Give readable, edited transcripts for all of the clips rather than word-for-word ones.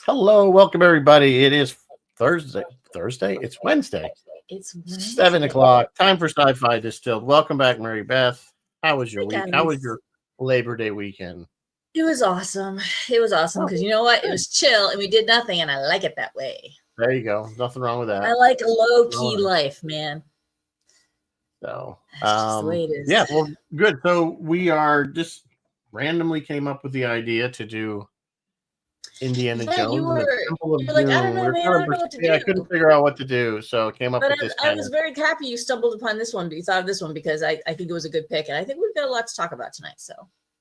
Hello, welcome everybody. It is Thursday. Thursday? It's Wednesday. It's 7 o'clock. Time for Sci-Fi Distilled. Welcome back, Mary Beth. How was your Hey week? How was guys. your Labor Day weekend? It was awesome. It was awesome Oh, because you know what? It good. was chill and we did nothing, and I like it that way. There you go. Nothing wrong with I that. like a low All key right. life, man. So, That's just the way it is. yeah, well, good. So we are just randomly came up with the idea to do Indiana Yeah, you Jones and the were Temple of you're like, I don't Doom. know, We're man. I kind don't know of, what to yeah, I couldn't do. figure out what to do, so I came up But with this I kind was of. very happy you stumbled upon this one. You thought of this one because I think it was a good pick, and I think we've got a lot to talk about tonight. So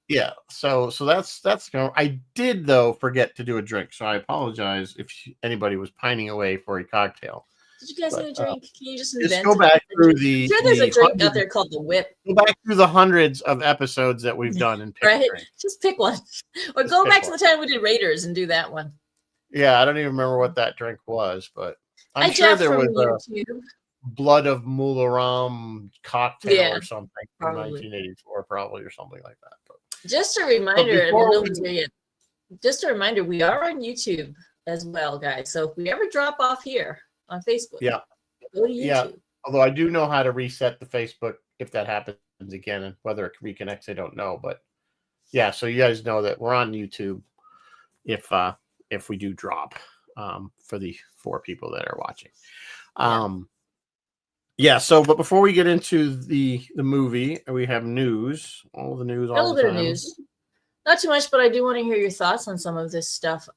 Yeah, so that's I did though forget to do a drink, so I apologize if anybody was pining away for a cocktail. did you guys But need a drink? Can you just just invent go back a through drink? I'm sure there's a drink out there called the Whip, the hundreds of episodes that we've done and pick a right? drink. Just pick one, or Just go pick back to one. the time we did Raiders and do that one. Yeah, I don't even remember what that drink was, but I'm I sure jacked there from was a YouTube. Blood of Mularam cocktail Yeah, or something from probably. 1984, probably or something like that. Just a But reminder, well, before no we, one's here yet. Just a reminder, we are on YouTube as well, guys. So if we ever drop off here on Facebook, yeah, go to yeah. YouTube. Although I do know how to reset the Facebook if that happens again, and whether it reconnects, I don't know. But yeah, so you guys know that we're on YouTube if we do drop for the 4 people that are watching. Yeah. So, but before we get into the movie, we have news. All the news A all little the bit of time. news. Not too much, but I do want to hear your thoughts on some of this stuff.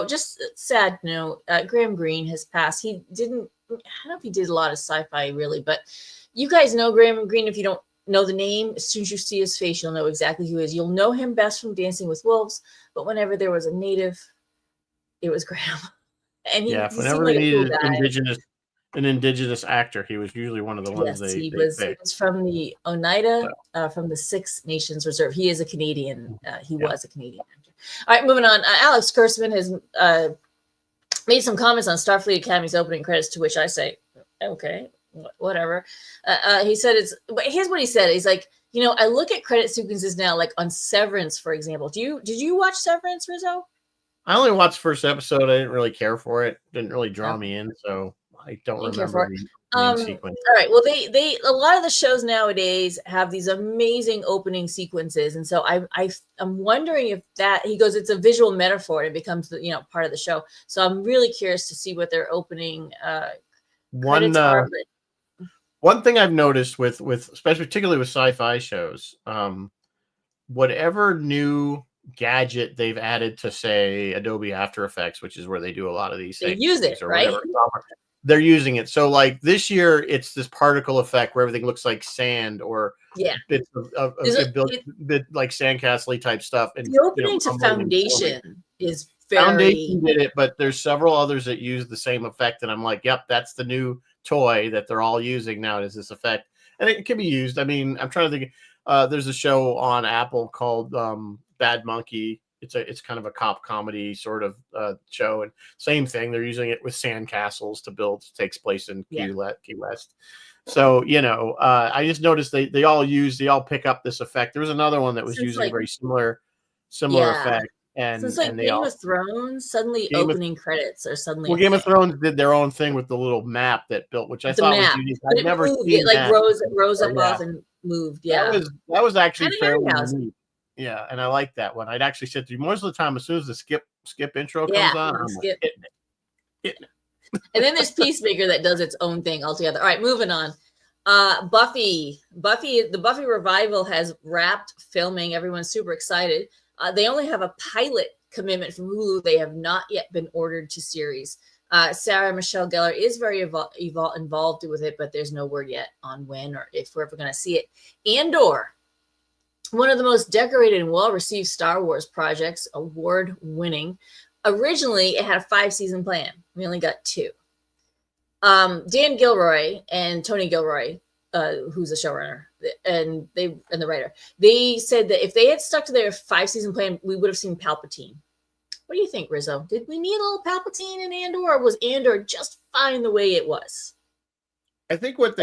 Just sad note, Graham Greene has passed. He didn't, I don't know if he did a lot of sci-fi really, but you guys know Graham Greene. If you don't know the name, as soon as you see his face, you'll know exactly who he is. You'll know him best from Dancing with Wolves, but whenever there was a native, it was Graham. And Yeah, he seemed whenever they like a cool needed guy. an indigenous actor, he was usually one of the ones Yes, they he picked. was from the Oneida, from the Six Nations Reserve. He is a Canadian. He Yeah. was a Canadian actor. All right, moving on. Alex Kurtzman has made some comments on Starfleet Academy's opening credits, to which I say, okay, whatever. He said but here's what he said. He's like, I look at credit sequences now, like on Severance, for example. Did you watch Severance, Rizzo? I only watched the first episode. I didn't really care for it. Didn't really draw No, me in, so I don't didn't care remember for it. the opening sequence. All right. Well, they a lot of the shows nowadays have these amazing opening sequences, and so I'm wondering if that he goes, it's a visual metaphor and it becomes part of the show. So I'm really curious to see what their opening credits are. One thing I've noticed with especially particularly with sci-fi shows, whatever new gadget they've added to, say, Adobe After Effects, which is where they do a lot of these things, use it, or right? whatever, they're using it. So like this year, it's this particle effect where everything looks like sand or bits of bit like sandcastle type stuff. And the opening to Foundation is Foundation did it, but there's several others that use the same effect, and I'm like, yep, that's the new toy that they're all using now. Is this effect, and it can be used. I mean, I'm trying to think. There's a show on Apple called Bad Monkey. It's kind of a cop comedy sort of show, and same thing. They're using it with sandcastles to build. It takes place in Key West. So I just noticed they all pick up this effect. There was another one that was using a very similar effect. And since like Game of Thrones, suddenly opening credits are suddenly. Well, Game of Thrones did their own thing with the little map that built, which I thought was unique. I've never seen it. Like rose up off and moved. Yeah, that was actually fairly unique. Yeah, and I like that one. I'd actually sit through most of the time as soon as the skip intro comes on. I'm skip. Like, hitting it. And then there's Peacemaker that does its own thing altogether. All right, moving on. Buffy, the Buffy revival has wrapped filming. Everyone's super excited. They only have a pilot commitment from Hulu. They have not yet been ordered to series. Sarah Michelle Gellar is very involved with it, but there's no word yet on when or if we're ever going to see it. Andor, one of the most decorated and well-received Star Wars projects, award-winning. Originally, it had a 5-season plan. We only got 2. Dan Gilroy and Tony Gilroy, who's the showrunner and the writer, they said that if they had stuck to their 5-season plan, we would have seen Palpatine. What do you think, Rizzo? Did we need a little Palpatine in Andor, or was Andor just fine the way it was? I think what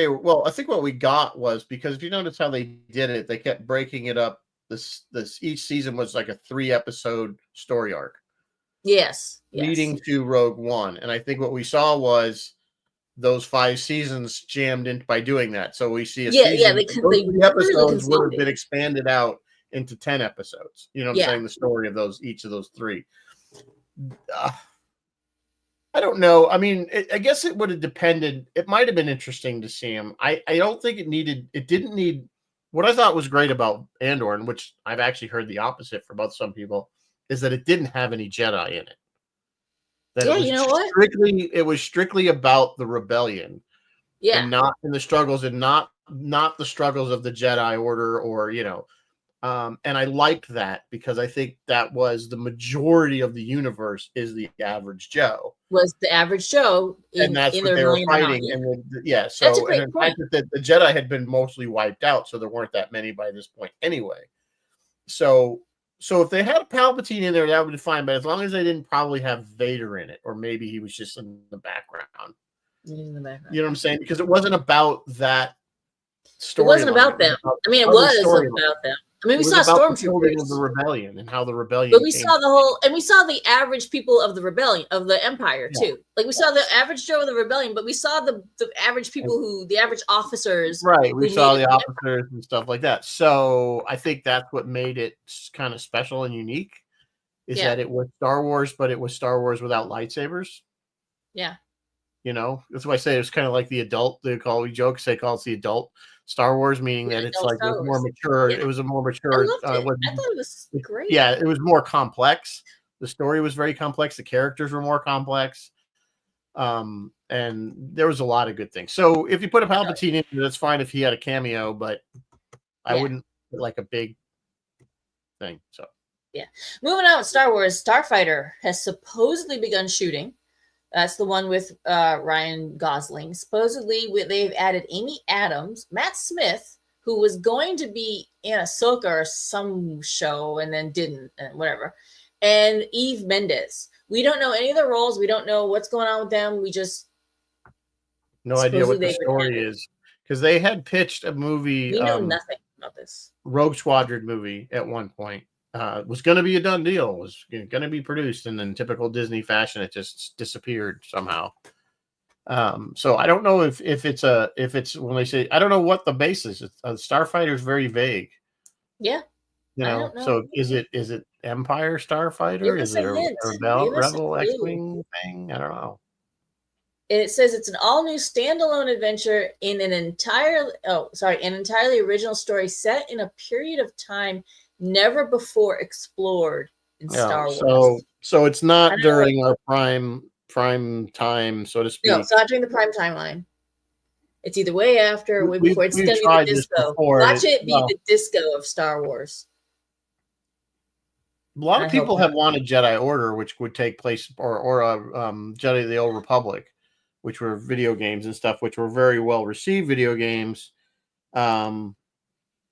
we got was, because if you notice how they did it, they kept breaking it up. This each season was like a 3-episode story arc. Yes. leading to Rogue One. And I think what we saw was those 5 seasons jammed in by doing that. So we see a season. They those really 3 episodes would have conceived been it. expanded out into 10 episodes. You know what I'm saying? The story of each of those 3. I don't know. I mean, I guess it would have depended. It might have been interesting to see him. I don't think it didn't need. What I thought was great about Andor, and which I've actually heard the opposite from some people, is that it didn't have any Jedi in it. That yeah, you know what? It was strictly about the rebellion. Yeah. And not in the struggles, and not the struggles of the Jedi Order, or and I liked that, because I think that was the majority of the universe is the average Joe. Was the average Joe, and that's what they were fighting. And so that's a great and point. The Jedi had been mostly wiped out, so there weren't that many by this point anyway. So if they had a Palpatine in there, that would be fine. But as long as they didn't probably have Vader in it, or maybe he was just in the background. In the background. You know what I'm saying? Because it wasn't about that story. It wasn't about them. I mean, it was about them. I mean, we saw stormtroopers of the rebellion and how the rebellion. But we saw we saw the average people of the rebellion, of the Empire too. Like we saw the average Joe of the rebellion, but we saw the average people the average officers. Right. We saw the officers and stuff like that. So I think that's what made it kind of special and unique, is that it was Star Wars, but it was Star Wars without lightsabers. Yeah. That's why I say it's kind of like the adult. They call it the adult Star Wars, meaning that it's like it was more mature. Yeah. It was a more mature. I thought it was great. Yeah, it was more complex. The story was very complex. The characters were more complex. And there was a lot of good things. So if you put a Palpatine in, that's fine if he had a cameo, but I wouldn't put like a big thing. So moving on with Star Wars, Starfighter has supposedly begun shooting. That's the one with Ryan Gosling. Supposedly, they've added Amy Adams, Matt Smith, who was going to be in Ahsoka or some show and then didn't, and whatever, and Eve Mendes. We don't know any of the roles. We don't know what's going on with them. We just no idea what the story is, because they had pitched a movie. We know nothing about this Rogue Squadron movie at one point. Was going to be a done deal, was going to be produced, and in typical Disney fashion, it just disappeared somehow. So I don't know if it's when they say, I don't know what the base is. Starfighter is very vague. Yeah. So is it Empire Starfighter? Is it a Rebel X-Wing thing? I don't know. And it says it's an all-new standalone adventure in an entirely original story set in a period of time never before explored in Star Wars. So it's not during our prime time, so to speak. No, it's not during the prime timeline. It's either way after or way before. It's going to be the disco. Watch it be the disco of Star Wars. A lot of people have wanted Jedi Order, which would take place, or Jedi the Old Republic, which were video games and stuff, which were very well received video games.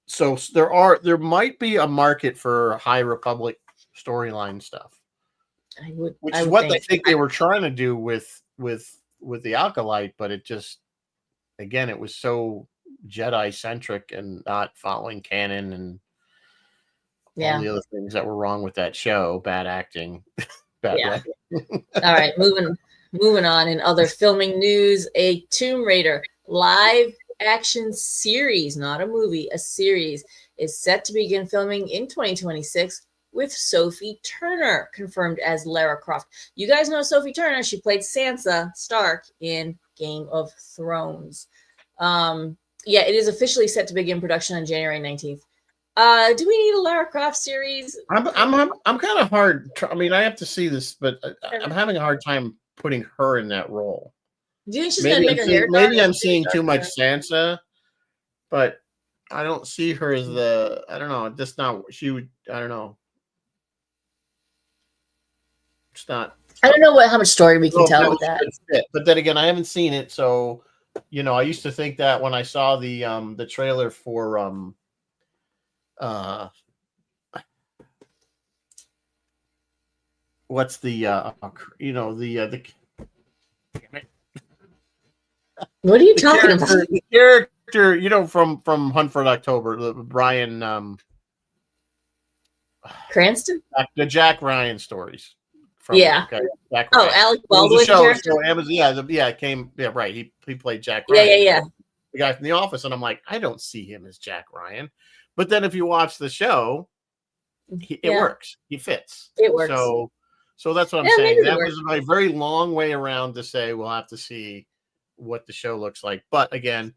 So there might be a market for High Republic storyline stuff, which is what I think they were trying to do with the Acolyte, but it just, again, it was so Jedi centric and not following canon and all the other things that were wrong with that show. Bad acting, bad writing. All right, moving on. In other filming news, a Tomb Raider live action series, not a movie, a series, is set to begin filming in 2026 with Sophie Turner confirmed as Lara Croft. You guys know Sophie Turner. She played Sansa Stark in Game of Thrones. It is officially set to begin production on January 19th. Do we need a Lara Croft series? I'm kind of hard. I mean, I have to see this, but I'm having a hard time putting her in that role. Do you think she's going to make her hair dark? Maybe I'm seeing too much Sansa, but I don't see her as the. I don't know. Just not. She would. I don't know. It's not. I don't know how much story we can tell with that. But then again, I haven't seen it, so I used to think that when I saw the trailer for what's the what are you talking about? The character, from Hunt for October, Brian Cranston? The Jack Ryan stories from. Yeah. Okay, Jack Oh, Ryan. Alec It was Baldwin a show. character. So Amazon, it came. Yeah, right. He played Jack Yeah, Ryan. yeah. The guy from The Office, and I'm like, I don't see him as Jack Ryan. But then if you watch the show, it works. He fits. It works. So that's what I'm Yeah, saying. maybe it That works. was a very long way around to say we'll have to see what the show looks like. But again,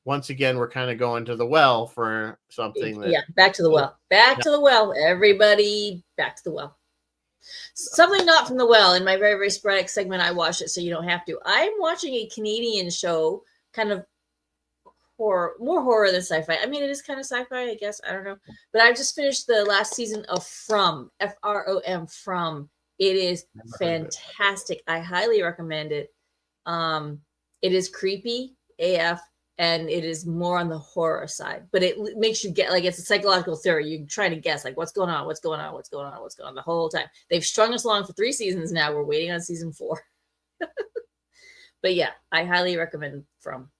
once again, we're kind of going to the well for something that. Yeah, back to the well. Back to the well. Everybody, back to the well. Something not from the well. In my very, very sporadic segment, I watched it so you don't have to. I'm watching a Canadian show, kind of horror, more horror than sci-fi. I mean, it is kind of sci-fi, I guess. I don't know. But I've just finished the last season of From, F-R-O-M, From. It is fantastic. I highly recommend it. It is creepy AF, and it is more on the horror side, but it makes you get like it's a psychological theory. You're trying to guess like what's going on the whole time. They've strung us along for 3 seasons now. We're waiting on season 4. But yeah, I highly recommend From.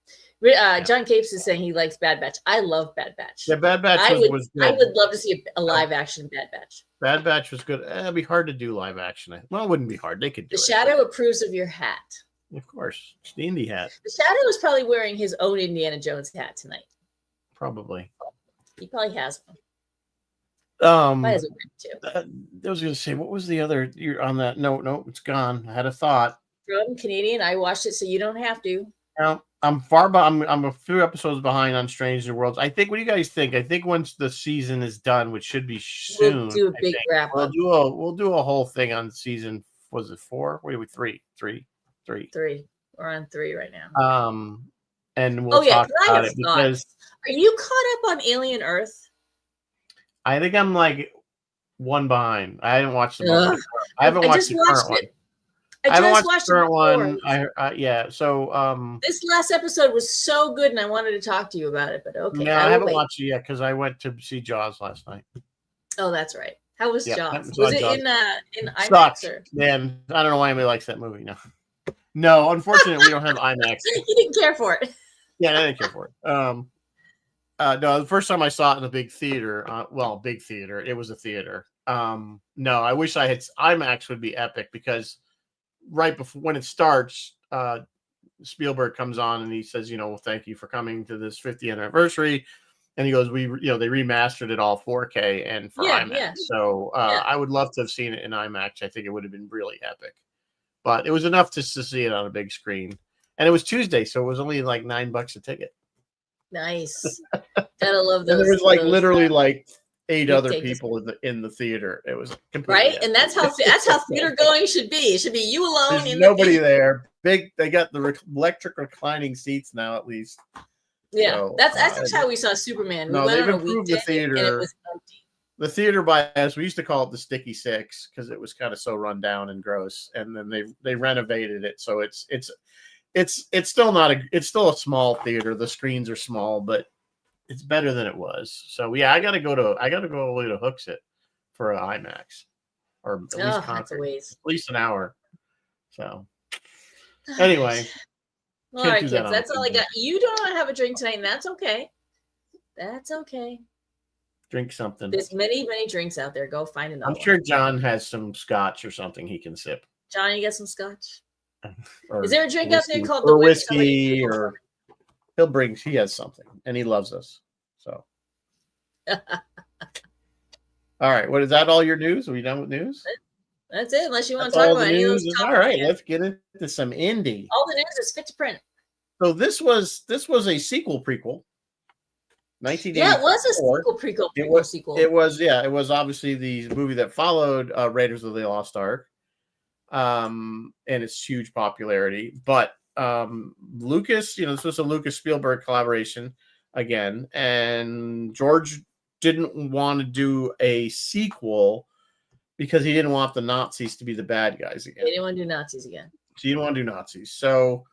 John Capes is saying he likes Bad Batch. I love Bad Batch. Yeah, Bad Batch was good. I would love to see a live action Bad Batch. Bad Batch was good. It'd be hard to do live action. Well, it wouldn't be hard. They could do The it. Shadow approves of your hat. Of course. It's the indie hat. The Shadow is probably wearing his own Indiana Jones hat tonight. Probably. He probably has one. I was going to say, what was the other? You're on that. No, it's gone. I had a thought. From Canadian. I watched it, so you don't have to. Now, I'm far behind. I'm a few episodes behind on Strange New Worlds. I think. What do you guys think? I think once the season is done, which should be soon, we'll do a big wrap up. We'll do a whole thing on season. Was it 4? Wait, 3. 3. We're on 3 right now. And we'll talk about it because. Are you caught up on Alien Earth? I think I'm like one behind. I haven't watched the. I haven't watched the current one. I haven't watched the current one. Yeah. So this last episode was so good, and I wanted to talk to you about it, but okay. No, I haven't watched it yet because I went to see Jaws last night. Oh, that's right. How was Jaws? Was it in IMAX? Sucks. Man, I don't know why anybody likes that movie. No, unfortunately, we don't have IMAX. You didn't care for it. Yeah, I didn't care for it. No, the first time I saw it in a big theater, big theater, it was a theater. No, I wish I had. IMAX would be epic because right before when it starts, Spielberg comes on and he says, well, thank you for coming to this 50th anniversary. And he goes, they remastered it all 4K and for IMAX. Yeah. So I would love to have seen it in IMAX. I think it would have been really epic. But it was enough to see it on a big screen. And it was Tuesday, so it was only like $9 a ticket. Nice. Gotta love those. And there was literally 8 other people in the theater. It was right, and that's how theater going should be. It should be you alone. There's nobody there. Big. They got the electric reclining seats now, at least. Yeah, so, that's how we saw Superman. No, they've improved the theater. And it was empty. The theater by us, we used to call it the Sticky 6 because it was kind of so run down and gross. And then they renovated it, so it's still it's still a small theater. The screens are small, but it's better than it was. So yeah, I gotta go all the way to Hooksett for an IMAX or at least concert, at least an hour. So anyway, all right, kids, that's all I got. You don't have a drink tonight, and that's okay. That's okay. Drink something. There's many drinks out there. Go find another. I'm sure John has some scotch or something he can sip. John, you got some scotch? Is there a drink out there called the whiskey? Or he has something, and he loves us. So, all right. What is that? All your news? Are we done with news? That's it. Unless you want to talk about any of those. All right, let's get into some indie. All the news is fit to print. So this was a sequel prequel. 1984. Yeah, it was a sequel prequel. Sequel. It was obviously the movie that followed Raiders of the Lost Ark. And its huge popularity, but Lucas, this was a Lucas Spielberg collaboration again, and George didn't want to do a sequel because he didn't want the Nazis to be the bad guys again. They didn't want to do Nazis again. So you didn't want to do Nazis. So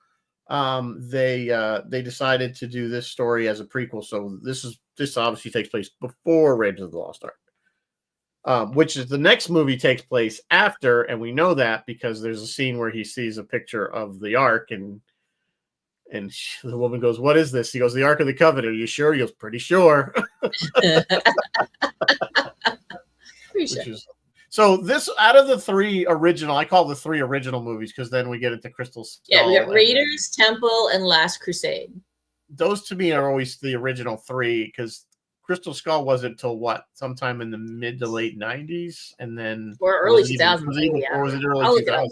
they decided to do this story as a prequel. So this obviously takes place before Raiders of the Lost Ark. Which is the next movie takes place after, and we know that because there's a scene where he sees a picture of the Ark, and the woman goes, "What is this?" He goes, "The Ark of the Covenant." Are you sure? He goes, "Pretty sure." So this out of the three original, I call the three original movies because then we get into Crystal Skull. Yeah, we got Raiders, Temple, and Last Crusade. Those to me are always the original three because Crystal Skull wasn't until what? Sometime in the mid to late 90s, and then or early 2000s. Or was it early 2000s?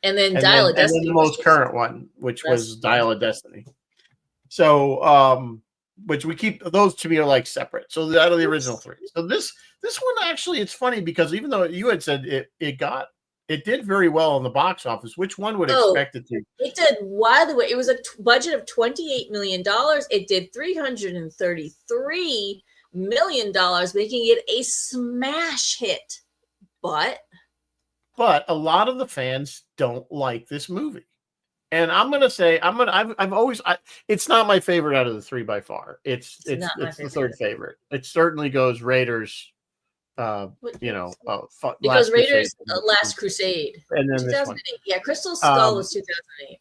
And then Dial of Destiny. And then the most current one, which was Dial of Destiny. So, which we keep, those to me are like separate. So out of the original three. So this one actually, it's funny because even though you had said it did very well in the box office, which one would expect it to? It did wildly well. It was a budget of $28 million. It did $333 million, making it a smash hit. But a lot of the fans don't like this movie. And I'm gonna say it's not my favorite out of the three by far. It's the third favorite. It certainly goes Raiders. Because Raiders, Last Crusade, and then 2008. Yeah, Crystal Skull was 2008.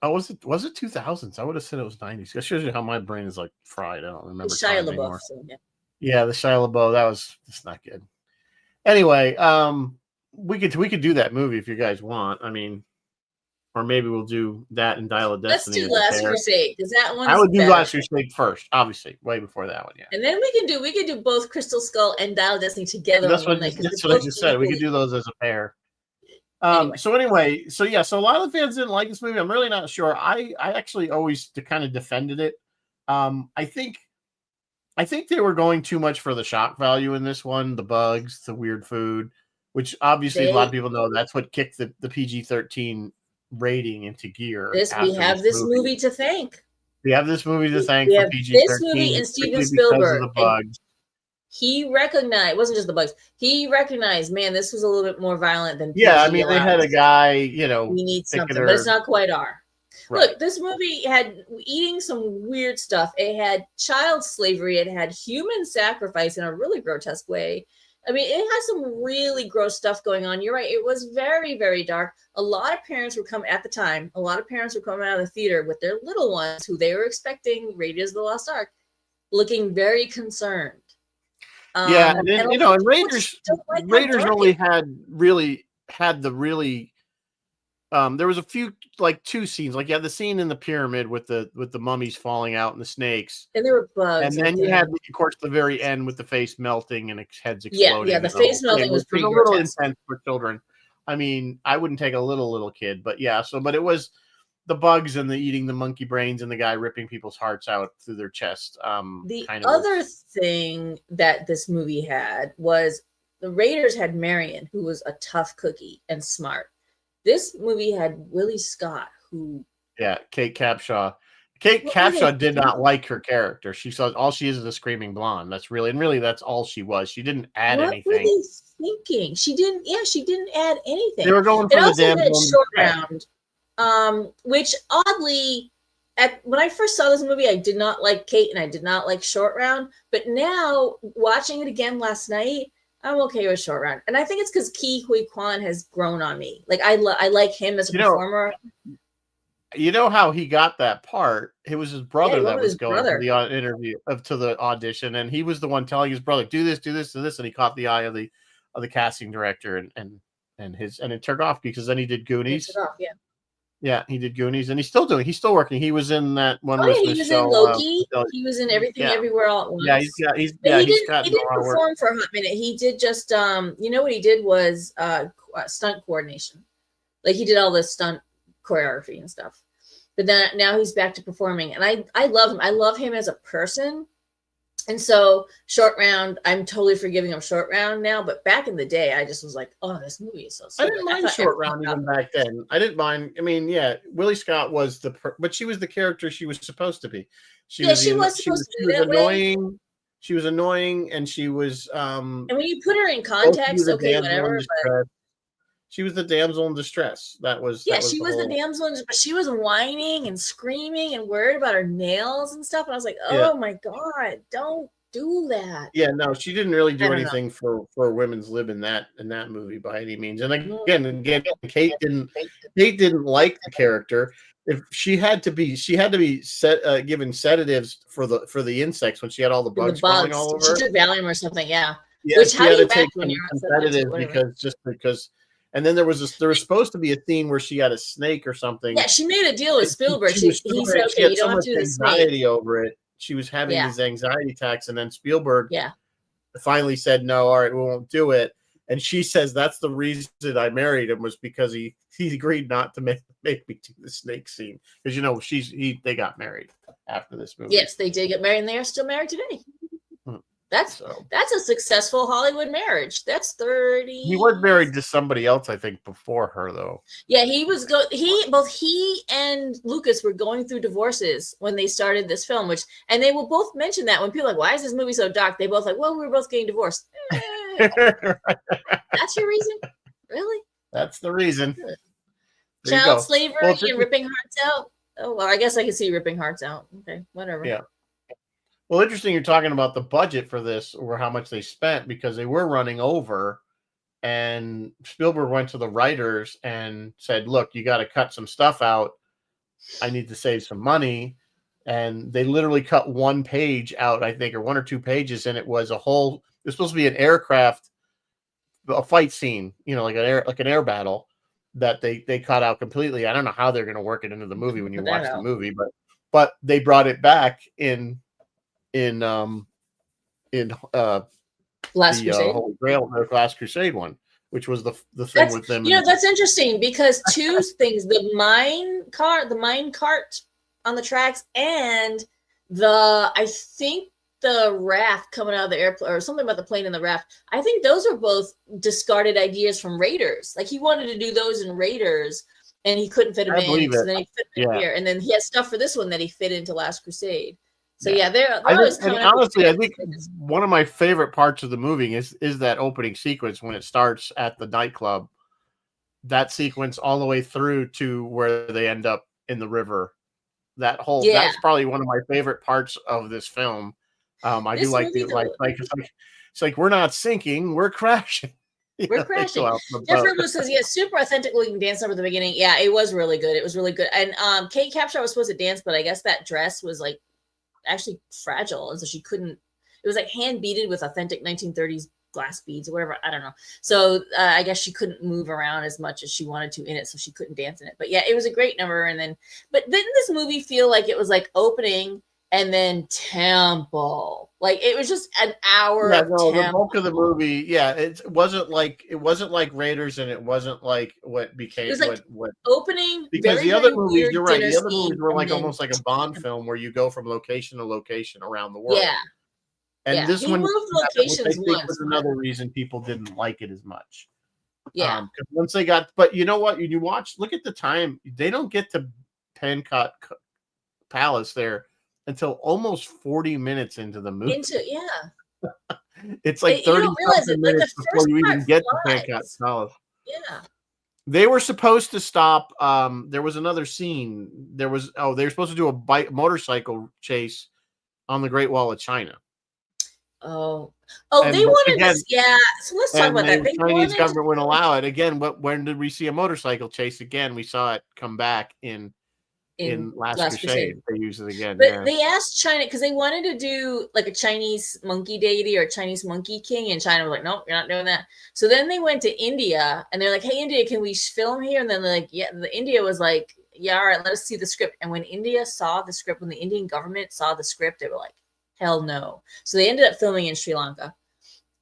Oh, was it 2000s? I would have said it was 90s. That shows you how my brain is like fried. I don't remember. Shia LaBeouf. Yeah, the Shia LaBeouf. That's not good. Anyway, we could do that movie if you guys want. I mean, or maybe we'll do that and Dial of Destiny. Let's do Last Crusade because that one. I would do Last Crusade first, obviously, way before that one. Yeah. And then we could do both Crystal Skull and Dial of Destiny together. That's what I just said. We could do those as a pair. So a lot of fans didn't like this movie. I'm really not sure. I actually always kind of defended it. I think they were going too much for the shock value in this one, the bugs, the weird food, which obviously a lot of people know that's what kicked the PG-13 rating into gear. We have this movie to thank. We have this movie to thank for PG-13. This movie and Steven Spielberg. He recognized, it wasn't just the bugs. He recognized, man, this was a little bit more violent than PG. Yeah, I mean, they had a guy, we need something, but it's not quite R. Right. Look, this movie had eating some weird stuff. It had child slavery. It had human sacrifice in a really grotesque way. I mean, it has some really gross stuff going on. You're right. It was very, very dark. A lot of parents were coming out of the theater with their little ones who they were expecting Raiders of the Lost Ark, looking very concerned. And Raiders only had the really there was a few, like two scenes, like you had the scene in the pyramid with the mummies falling out and the snakes, and there were bugs, and then you had, of course, the very end with the face melting and its heads exploding. Yeah, the face melting was pretty a little intense for children. I mean, I wouldn't take a little kid, but yeah. But it was the bugs and the eating the monkey brains and the guy ripping people's hearts out through their chest. The thing that this movie had was the Raiders had Marion, who was a tough cookie and smart. This movie had Willie Scott, who... Yeah, Kate Capshaw. Kate Capshaw did not like her character. She saw all she is a screaming blonde. That's all she was. She didn't add anything. What were they thinking? She didn't add anything. They were going for the damn short round. Which oddly, when I first saw this movie, I did not like Kate and I did not like Short Round. But now, watching it again last night, I'm okay with Short Round. And I think it's because Ke Huy Quan has grown on me. Like, I like him as a performer. You know how he got that part? It was his brother that was going to the audition, and he was the one telling his brother, do this, do this. And he caught the eye of the casting director and it took off because then he did Goonies. Yeah, he did Goonies, and he's still working. He was in that one. He was in Loki. He was in Everything Everywhere All at Once. Yeah, he didn't perform for a hot minute. He did just what he did was stunt coordination. Like he did all the stunt choreography and stuff. But then now he's back to performing, and I love him. I love him as a person. And so Short Round, I'm totally forgiving of Short Round now, but back in the day, I just was like, oh, this movie is so stupid. I didn't mind Short Round even back then. I didn't mind. I mean, yeah, Willie Scott was but she was the character she was supposed to be. She was annoying. She was annoying, and she was. And when you put her in context, okay, whatever. But she was the damsel in distress. She was the damsel in distress, but she was whining and screaming and worried about her nails and stuff. And I was like, oh my God, don't do that. Yeah, no, she didn't really do anything for women's lib in that movie by any means. And again, Kate didn't like the character. If she had to be given sedatives for the insects when she had all the bugs crawling all over. She took Valium or something, yeah. Yeah, Which, she how do had you to take act when some you're on set? competitive Whatever. because, and then there was supposed to be a scene where she had a snake or something. Yeah, she made a deal with And Spielberg. she was He said, she okay, had you so don't have much to do the snake. anxiety over it. She was having Yeah, these anxiety attacks, and then Spielberg yeah. finally said, "No, all right, we won't do it." And she says that's the reason I married him was because he agreed not to make me do the snake scene because they got married after this movie. Yes, they did get married, and they are still married today. That's So a successful Hollywood marriage. That's 30. he was married to somebody else, I think, before her though. Yeah, both he and Lucas were going through divorces when they started this film, and they will both mention that when people are like, why is this movie so dark? They both like, well, we were both getting divorced. That's your reason? Really? That's the reason. There Child slavery and well, ripping hearts out. Oh, well, I guess I can see ripping hearts out. Okay, whatever. Yeah. Well, interesting you're talking about the budget for this or how much they spent because they were running over and Spielberg went to the writers and said, look, you got to cut some stuff out. I need to save some money. And they literally cut one page out, I think, or one or two pages. And it was supposed to be an aircraft, a fight scene, like an air battle that they cut out completely. I don't know how they're going to work it into the movie when you watch the movie, but they brought it back in Last Crusade. Holy Grail, the Last Crusade one, which was the thing with them. That's interesting because two things: the mine cart on the tracks, and I think the raft coming out of the airplane, or something about the plane and the raft. I think those are both discarded ideas from Raiders. Like he wanted to do those in Raiders, and he couldn't fit them in. So then he fit them here, and then he has stuff for this one that he fit into Last Crusade. So they're always coming up. Honestly, I think one of my favorite parts of the movie is that opening sequence when it starts at the nightclub. That sequence all the way through to where they end up in the river. That's probably one of my favorite parts of this film. I do like it's like we're not sinking, we're crashing. We're crashing. Jeff Rubin says, super authentic looking dance number at the beginning. Yeah, it was really good. It was really good. And Kate Capshaw was supposed to dance, but I guess that dress was like actually fragile, and so she couldn't. It was like hand beaded with authentic 1930s glass beads or whatever. I don't know. So I guess she couldn't move around as much as she wanted to in it, so she couldn't dance in it. But yeah, it was a great number. But didn't this movie feel like it was like opening and then temple? Like it was just an hour. Yeah, no, the bulk of the movie. Yeah, it wasn't like Raiders, and it wasn't like what became what opening. Because the other movies, you're right. The other movies were like almost like a Bond film where you go from location to location around the world. Yeah. And this one moved locations once. Was another reason people didn't like it as much. Yeah. Because once they got, but you know what? You look at the time. They don't get to Pankot Palace there until almost 40 minutes into the movie. It's like 30 minutes before you even get to Pankot Palace. Yeah. They were supposed to stop. There was another scene. They were supposed to do a motorcycle chase on the Great Wall of China. They wanted to. Yeah. So let's talk about that. The Chinese government wouldn't allow it again. When did we see a motorcycle chase again? We saw it come back in Last Crusade. They use it again. But they asked China because they wanted to do like a Chinese monkey deity or a Chinese monkey king, and China was like, nope, you're not doing that. So then they went to India and they're like, hey, India, can we film here? And then they're like, yeah. The India was like, yeah, all right, let us see the script. And when India saw the script, when the Indian government saw the script, they were like, hell no. So they ended up filming in Sri Lanka.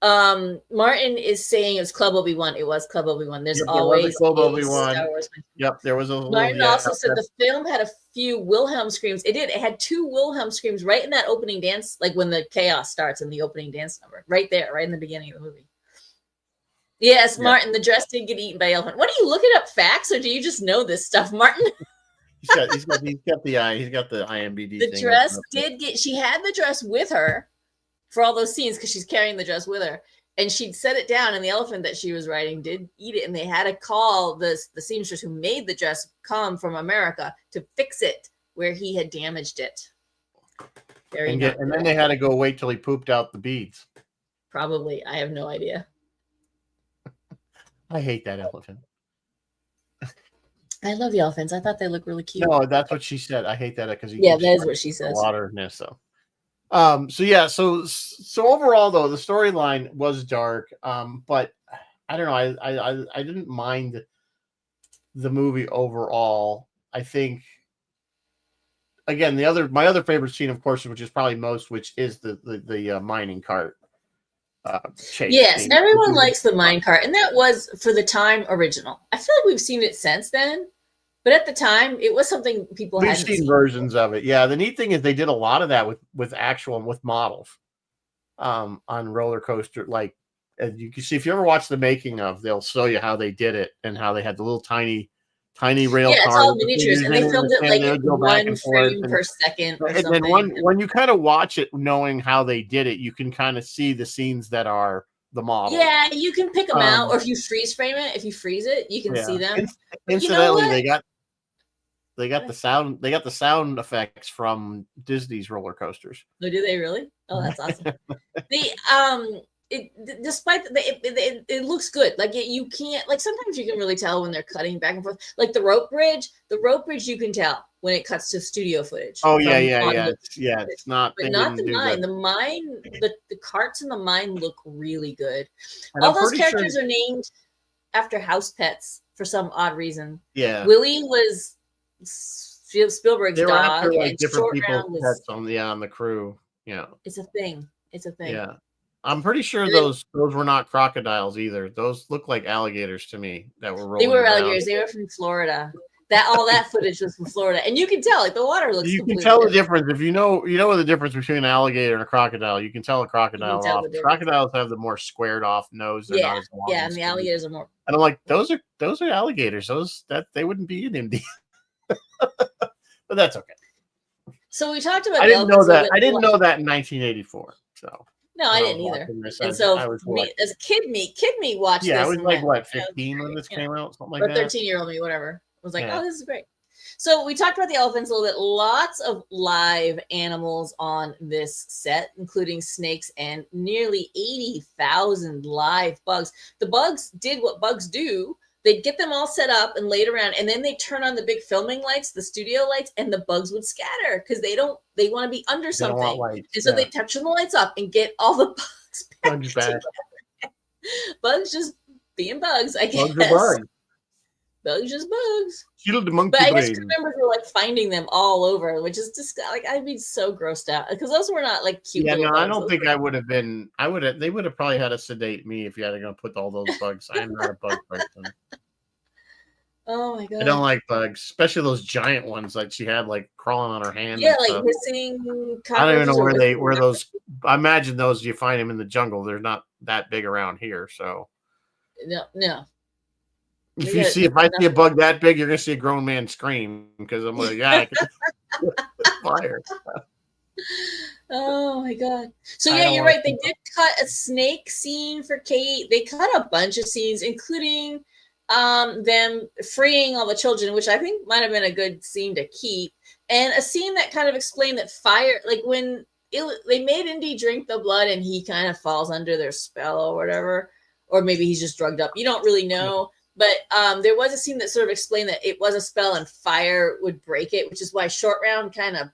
Martin is saying it was Club Obi-Wan. It was Club Obi-Wan. There's always Club Obi-Wan. Yep, there was a Martin also said the film had a few Wilhelm screams. It did. It had 2 Wilhelm screams right in that opening dance, like when the chaos starts in the opening dance number. Right there, right in the beginning of the movie. Yes, Martin, the dress did get eaten by elephant. What, are you looking up facts, or do you just know this stuff, Martin? He's got the IMDb. The dress did get. She had the dress with her for all those scenes because she's carrying the dress with her, and she'd set it down, and the elephant that she was riding did eat it, and they had to call the seamstress who made the dress come from America to fix it where he had damaged it. And then they had to go wait till he pooped out the beads. Probably, I have no idea. I hate that elephant. I love the elephants. I thought they look really cute. No, that's what she said. I hate that because that is what she says. Water, so. So yeah, so overall though, the storyline was dark. But I don't know. I didn't mind the movie overall. I think again my other favorite scene, of course, which is probably most, which is the mining cart chase Yes, scene. everyone likes the minecart, and that was for the time original. I feel like we've seen it since then, but at the time, it was something people We've hadn't seen seen before. versions of it. Yeah, the neat thing is they did a lot of that with models on roller coaster. Like as you can see, if you ever watch the making of, they'll show you how they did it and how they had the little tiny rail Yeah, it's car all with the miniatures, figures and in they it, filmed it and like they at would go back one and forth. frame per second or And then something. when you kind of watch it, knowing how they did it, you can kind of see the scenes that are the models. Yeah, you can pick them out, Um, or if you freeze frame it, if you freeze it, you can yeah. see them. But you know Incidentally, what? they got the sound effects from Disney's roller coasters. Oh, do they really? Oh, that's awesome. The despite it looks good. Like you can't like sometimes you can really tell when they're cutting back and forth. Like the rope bridge, you can tell when it cuts to studio footage Oh yeah, from yeah, on yeah. the It's not. but They not didn't the do mine. that, The mine, the carts in the mine look really good. and All I'm those pretty sure. characters are named after house pets for some odd reason. Yeah, Willie was Spielberg's they were dog, after like and different Short people's Round was pets on the crew. Yeah, it's a thing. It's a thing. yeah. I'm pretty sure And then those were not crocodiles either. Those look like alligators to me that were they rolling were around. alligators. They were from Florida. That all that footage was from Florida, and you can tell like the water looks You can completely tell the different. difference if you know the difference between an alligator and a crocodile. You can tell a You can crocodile tell off. the difference. Crocodiles have the more squared off nose. They're Yeah, not as long yeah, and and the skinny. alligators are more. And I'm like, those are alligators. Those that they wouldn't be in India, but that's okay. So we talked about I the didn't know elephants a little that. bit. I didn't know that in 1984. So No, I when I was didn't either. watching this, And so I was me like, as kid me watched yeah, I this was and like went, what you know, 15 when great, this you know, came out, something like or that. 13-year-old me, whatever. Was like, Yeah. oh, this is great. So we talked about the elephants a little bit. Lots of live animals on this set, including snakes and nearly 80,000 live bugs. The bugs did what bugs do. They'd get them all set up and laid around, and then they turn on the big filming lights, the studio lights, and the bugs would scatter because they want to be under They don't want something. lights. And so they turn the lights up and get all the bugs back Bugs back. bugs just being bugs, I guess. Bugs are bugs. Bugs just bugs. Kill the monkey But I guess brain. crew members were like finding them all over, which is just like I'd be so grossed out because those were not like cute. Yeah, little no, bugs. I don't Those think were- I would have been. I would have. They would have probably had to sedate me if you had to go put all those bugs. I am not a bug person. Oh my god! I don't like bugs, especially those giant ones that she had like crawling on her hand. Yeah, and like stuff. hissing. I don't even know cockroaches or where those. I imagine those you find them in the jungle. They're not that big around here, so no. if They if I see a bug that big, you're gonna see a grown man scream because I'm like, yeah, I can fire. Oh my god! So I yeah, don't you're wanna right. They did cut a snake scene for Kate. They cut a bunch of scenes, including them freeing all the children, which I think might have been a good scene to keep, and a scene that kind of explained that fire, like when they made Indy drink the blood and he kind of falls under their spell or whatever, or maybe he's just drugged up. You don't really know. But there was a scene that sort of explained that it was a spell and fire would break it, which is why Short Round kind of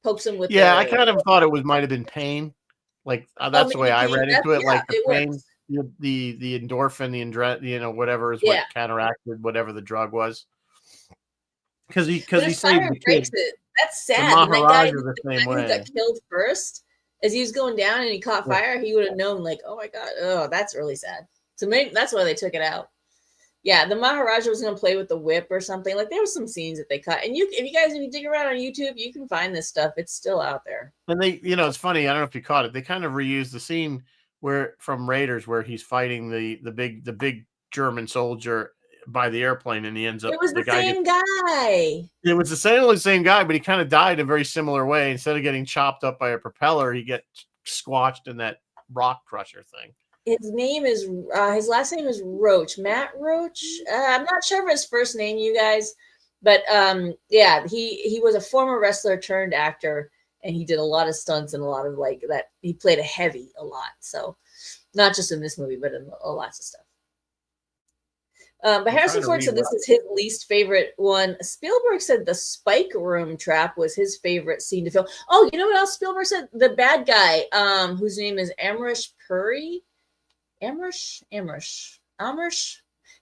pokes him with. Yeah, I kind of thought it might have been pain. Like that's the way I read into it. Like the pain, the endorphin, whatever is what counteracted whatever the drug was. Because he saved the breaks kid. it. That's sad. The And that guy, the same way. Who got killed first, as he was going down and he caught fire, he would have known. Like, oh my god, oh that's really sad. So maybe that's why they took it out. Yeah, the Maharaja was going to play with the whip or something. Like there were some scenes that they cut, and if you dig around on YouTube, you can find this stuff. It's still out there. And they, it's funny. I don't know if you caught it. They kind of reused the scene from Raiders where he's fighting the big German soldier by the airplane, and he ends up. It was the same guy. It was the same guy, but he kind of died a very similar way. Instead of getting chopped up by a propeller, he gets squashed in that rock crusher thing. His name is his last name is Roach, Matt Roach. I'm not sure of his first name, you guys, but yeah, he was a former wrestler turned actor, and he did a lot of stunts and a lot of like that. He played a heavy a lot, so not just in this movie, but in lots of stuff. But I'm Harrison trying to Ford read said this is his least favorite one. Spielberg said the spike room trap was his favorite scene to film. Oh, you know what else Spielberg said? The bad guy, whose name is Amrish Puri. Amrish.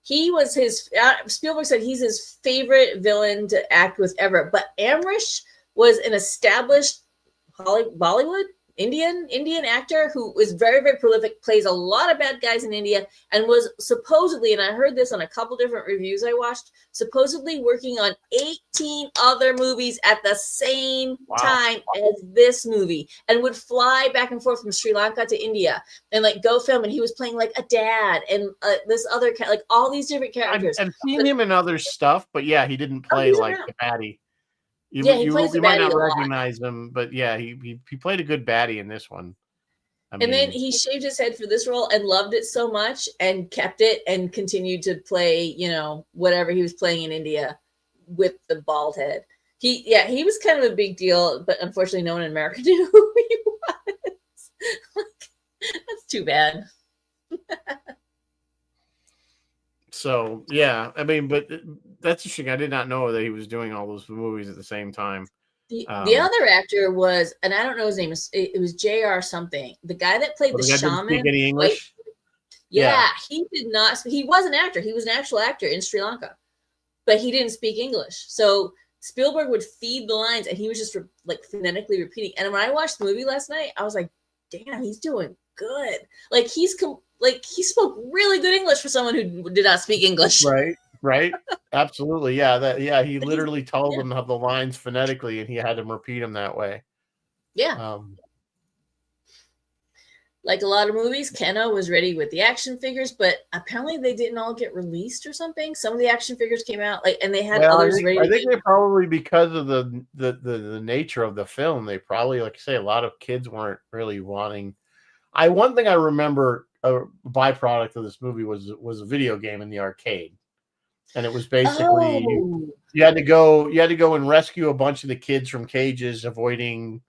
He was his. Spielberg said he's his favorite villain to act with ever. But Amrish was an established Bollywood Indian actor who is very, very prolific, plays a lot of bad guys in India, and was supposedly, and I heard this on a couple different reviews I watched, supposedly working on 18 other movies at the same time as this movie, and would fly back and forth from Sri Lanka to India and like go film. And he was playing like a dad and this other like all these different characters. I've seen him in other stuff, but yeah, he didn't play like the baddie. He plays the you might baddie not a lot. recognize him, but yeah, he played a good baddie in this one. And then he shaved his head for this role and loved it so much and kept it and continued to play, you know, whatever he was playing in India with the bald head. He was kind of a big deal, but unfortunately no one in America knew who he was. That's too bad. So yeah, I mean, but that's interesting. I did not know that he was doing all those movies at the same time. The other actor was, and I don't know his name. It was J.R. something. The guy that played the shaman. Didn't speak any English? Yeah, he did not. He was an actor. He was an actual actor in Sri Lanka, but he didn't speak English. So Spielberg would feed the lines, and he was just like phonetically repeating. And when I watched the movie last night, I was like, "Damn, he's doing good." Like he spoke really good English for someone who did not speak English. Right. Absolutely. Yeah. He literally told them the lines phonetically, and he had them repeat them that way. Yeah. Like a lot of movies, Kenna was ready with the action figures, but apparently they didn't all get released or something. Some of the action figures came out, and they had others ready. I think they probably, because of the nature of the film, they probably, like I say, a lot of kids weren't really wanting. One thing I remember, a byproduct of this movie was a video game in the arcade. And it was basically you had to go and rescue a bunch of the kids from cages, avoiding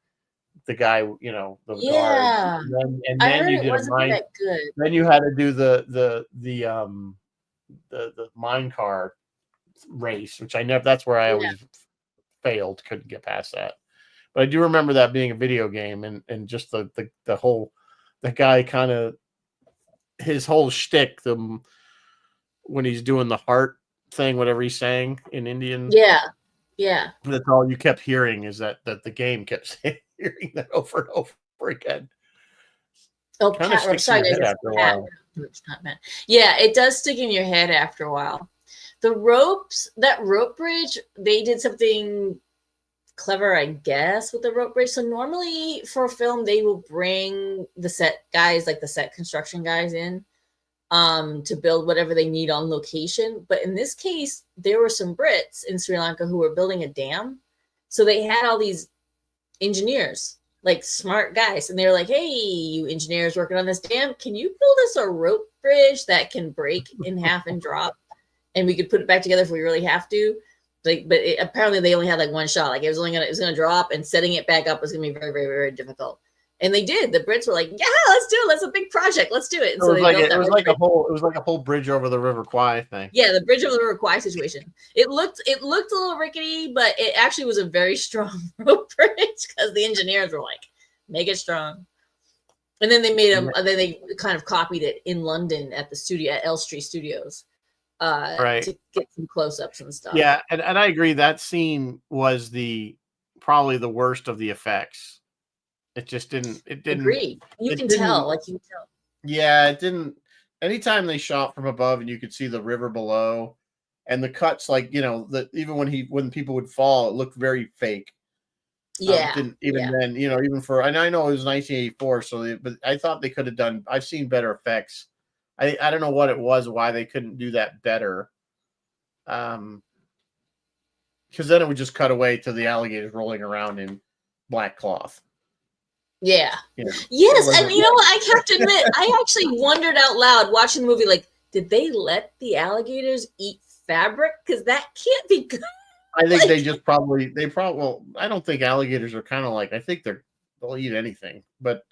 the guy, you know, the guard. And then you did that good. Then you had to do the mine car race, which that's where I always failed, couldn't get past that. But I do remember that being a video game, and just the guy kind of his whole shtick, when he's doing the heart thing, whatever he's saying in Indian. Yeah. That's all you kept hearing, is that the game kept hearing that over and over again. Oh, sorry, after a while. It's not bad. Yeah, it does stick in your head after a while. That rope bridge, they did something clever, I guess, with the rope bridge. So normally for a film, they will bring the set guys, like the set construction guys in to build whatever they need on location. But in this case, there were some Brits in Sri Lanka who were building a dam. So they had all these engineers, like smart guys. And they were like, "Hey, you engineers working on this dam, can you build us a rope bridge that can break in half and drop? And we could put it back together if we really have to." Apparently they only had like one shot. Like it was gonna drop, and setting it back up was gonna be very, very, very difficult. And they did. The Brits were like, "Yeah, let's do it. That's a big project. Let's do it." And so it was like a whole bridge over the River Kwai thing. Yeah, the bridge over the River Kwai situation. It looked a little rickety, but it actually was a very strong rope bridge because the engineers were like, "Make it strong." And then they made them. Then they kind of copied it in London at the studio at Elstree Studios, to get some close-ups and stuff. Yeah, and I agree. That scene was probably the worst of the effects. It just didn't. It didn't. Agree. You can tell. Yeah, it didn't. Anytime they shot from above and you could see the river below, and the cuts, like, you know, even when people would fall, it looked very fake. Yeah. Then, you know, even for, and I know it was 1984, but I thought they could have done. I've seen better effects. I don't know what it was, why they couldn't do that better. Because then it would just cut away to the alligators rolling around in black cloth. Yeah. Yes, and you know what? I have to admit, I actually wondered out loud watching the movie, like, did they let the alligators eat fabric? Because that can't be good. I think well, I don't think alligators are kind of like, I think they'll eat anything, but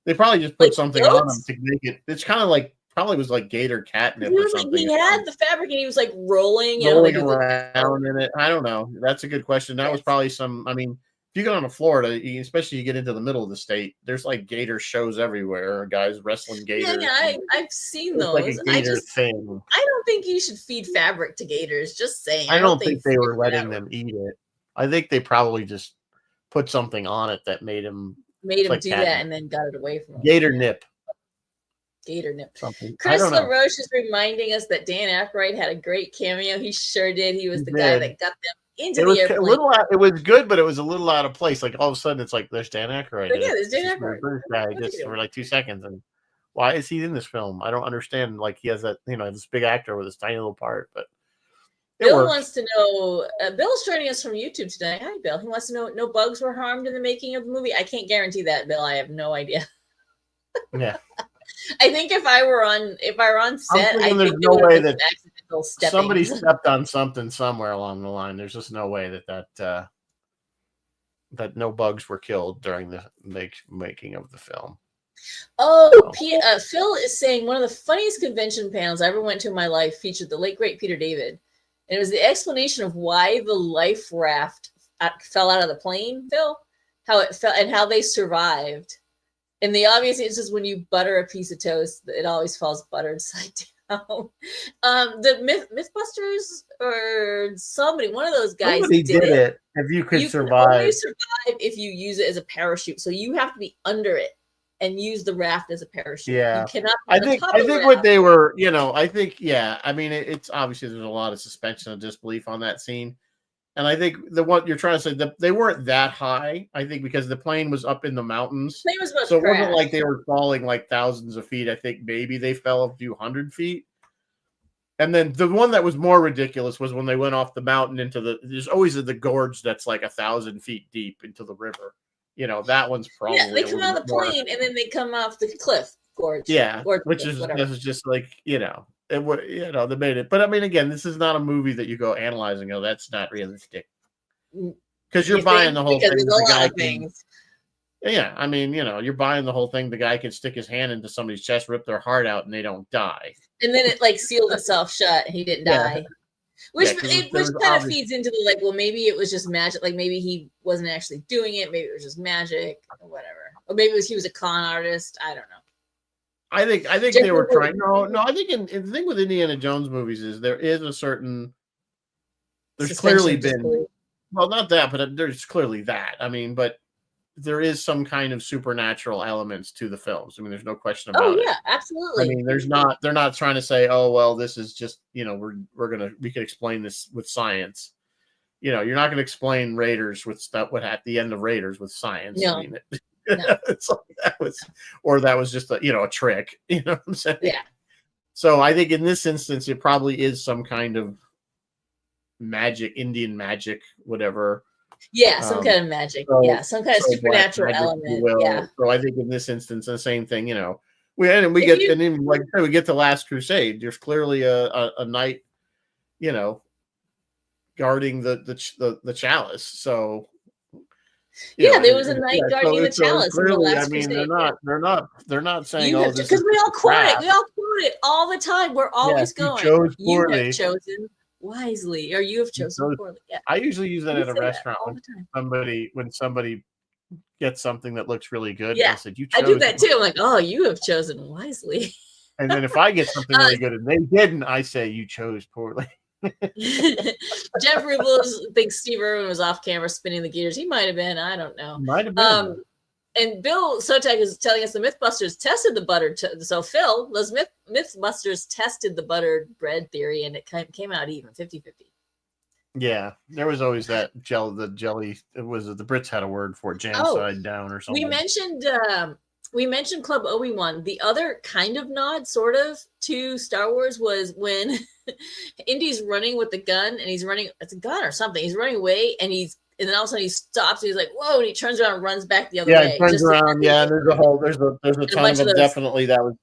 they probably just put something on them to make it. It's kind of like probably was like gator catnip He or was like, something. he had the fabric and he was like rolling, Rolling like around in it. I don't know. That's a good question. That was Yes. probably some. I mean, if you go down to Florida, especially you get into the middle of the state, there's like gator shows everywhere. Guys wrestling gators. I've seen It's those. like a gator thing. I don't think you should feed fabric to gators. Just saying. I don't think they were fish letting them eat it. I think they probably just put something on it that made him do like that and then got it away from him. gator nip. Gator nip. Something. Chris LaRoche is reminding us that Dan Aykroyd had a great cameo. He sure did. He was the guy that got them into the airplane. It was good, but it was a little out of place. Like all of a sudden, it's like there's Dan Aykroyd. Yeah, there's Dan Aykroyd. Guy just for like 2 seconds, and why is he in this film? I don't understand. Like he has that, this big actor with this tiny little part, but Bill wants to know. Bill's joining us from YouTube today. Hi, Bill. He wants to know no bugs were harmed in the making of the movie. I can't guarantee that, Bill. I have no idea. Yeah. I think if I were on set, I think there's no way that somebody stepped on something somewhere along the line. There's just no way that no bugs were killed during the making of the film. Oh, Phil is saying one of the funniest convention panels I ever went to in my life featured the late great Peter David, and it was the explanation of why the life raft fell out of the plane. Phil, how it fell and how they survived. And the obvious answer is when you butter a piece of toast, it always falls buttered side down. The Mythbusters or somebody, one of those guys did it. If you could survive. You can only survive if you use it as a parachute. So you have to be under it and use the raft as a parachute. Yeah. You cannot I think what they were, I mean, it's obviously there's a lot of suspension of disbelief on that scene. And I think what you're trying to say, they weren't that high. I think because the plane was up in the mountains, so it wasn't like they were falling like thousands of feet. I think maybe they fell a few hundred feet. And then the one that was more ridiculous was when they went off the mountain there's always the gorge that's like 1,000 feet deep into the river. That one's probably they come out of the plane and then they come off the cliff gorge. Yeah, which is just like it would, they made it. But I mean, again, this is not a movie that you go analyzing. Oh, that's not realistic. Because you're buying the whole thing. Yeah, I mean, you're buying the whole thing. The guy can stick his hand into somebody's chest, rip their heart out, and they don't die. And then it sealed itself shut, and he didn't die. Which kind of feeds into the well, maybe it was just magic. Like maybe he wasn't actually doing it. Maybe it was just magic or whatever. Or maybe he was a con artist. I don't know. I think they were trying. No. I think the thing with Indiana Jones movies is there is a certain. There's clearly been, well, not that, but there's clearly that. I mean, but there is some kind of supernatural elements to the films. I mean, there's no question about it. Oh yeah, absolutely. I mean, they're not trying to say, oh well, this is just we can explain this with science. You're not going to explain Raiders with stuff. What at the end of Raiders with science? No. I mean, it's like that was just a trick. You know what I'm saying? Yeah. So I think in this instance, it probably is some kind of magic, Indian magic, whatever. Yeah, some kind of magic. Some kind of supernatural element. Yeah. So I think in this instance, the same thing. We get to Last Crusade. There's clearly a knight, guarding the chalice. So. There was a knight guarding the chalice. Clearly, I mean, they're not saying, "Oh, this because we all quote it. We all quote it all the time. We're always going. You have chosen wisely, or you have chosen poorly. Yeah. I usually use that at a restaurant when somebody gets something that looks really good. Yeah, I said, I do that too. I'm like, oh, you have chosen wisely. And then if I get something really good and they didn't, I say you chose poorly. Jeff Rubles thinks Steve Irwin was off camera spinning the gears. He might have been. I don't know. Might have been. And Bill Sotek is telling us the Mythbusters tested the butter. So Phil, those Mythbusters tested the buttered bread theory, and it came out even 50-50. Yeah, there was always that the jelly. It was the Brits had a word for it, jam side down or something. We mentioned Club Obi-Wan. The other kind of nod, sort of, to Star Wars was when Indy's running with the gun, and he's running. It's a gun or something. He's running away, and then all of a sudden he stops. And he's like, "Whoa!" And he turns around and runs back the other way. Yeah, he turns around. Yeah, there's a ton of them. Definitely, that was.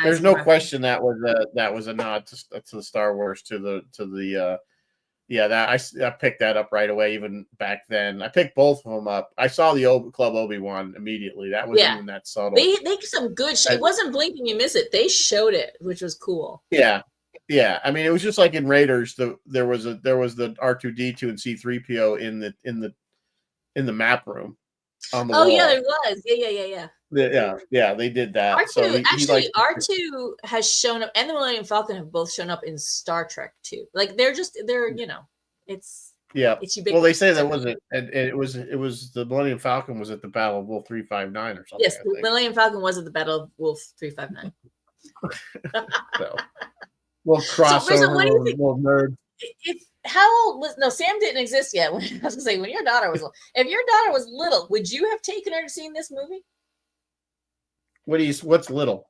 There's no question that was a nod to the Star Wars to the Yeah, I picked that up right away. Even back then, I picked both of them up. I saw the Club Obi-Wan immediately. That wasn't even that subtle. They some good. It wasn't blink and you miss it. They showed it, which was cool. Yeah, yeah. I mean, it was just like in Raiders. There was the R2D2 and C3PO in the map room on the wall. Yeah, there was. Yeah. They did that. R2 R2 has shown up, and the Millennium Falcon have both shown up in Star Trek too. Like they're it's it's ubiquitous. Well, they say that wasn't, and it was the Millennium Falcon was at the Battle of Wolf 359 or something. Yes, the Millennium Falcon was at the Battle of Wolf 359. So, we'll crossover. So, what do you think? Little nerd. How old was Sam didn't exist yet. I was gonna say when your daughter was little. If your daughter was little, would you have taken her to see this movie? What's little?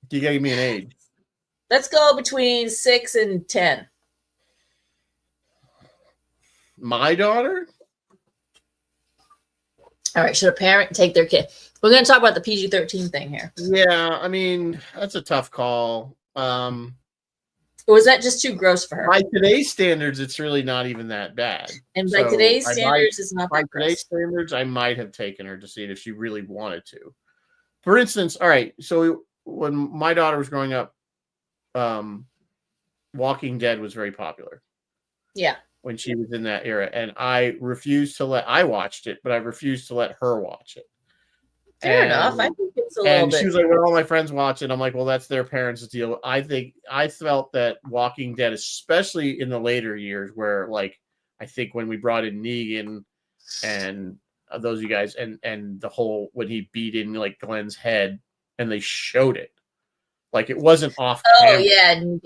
You gotta give me an age. Let's go between 6 and 10. My daughter? All right. Should a parent take their kid? We're going to talk about the PG-13 thing here. Yeah, I mean, that's a tough call. Or was that just too gross for her? By today's standards, it's really not even that bad. And by today's standards, it's not that gross. By today's standards, I might have taken her to see it if she really wanted to. For instance, all right, so when my daughter was growing up, Walking Dead was very popular. Yeah. When she was in that era. And I watched it, but I refused to let her watch it. Fair enough. I think it's a little bit. And she was like, well, all my friends watch it. I'm like, well, that's their parents' deal. I felt that Walking Dead, especially in the later years where, like, I think when we brought in Negan and those of you guys and the whole, when he beat in like Glenn's head and they showed it. Like it wasn't off camera. Yeah. And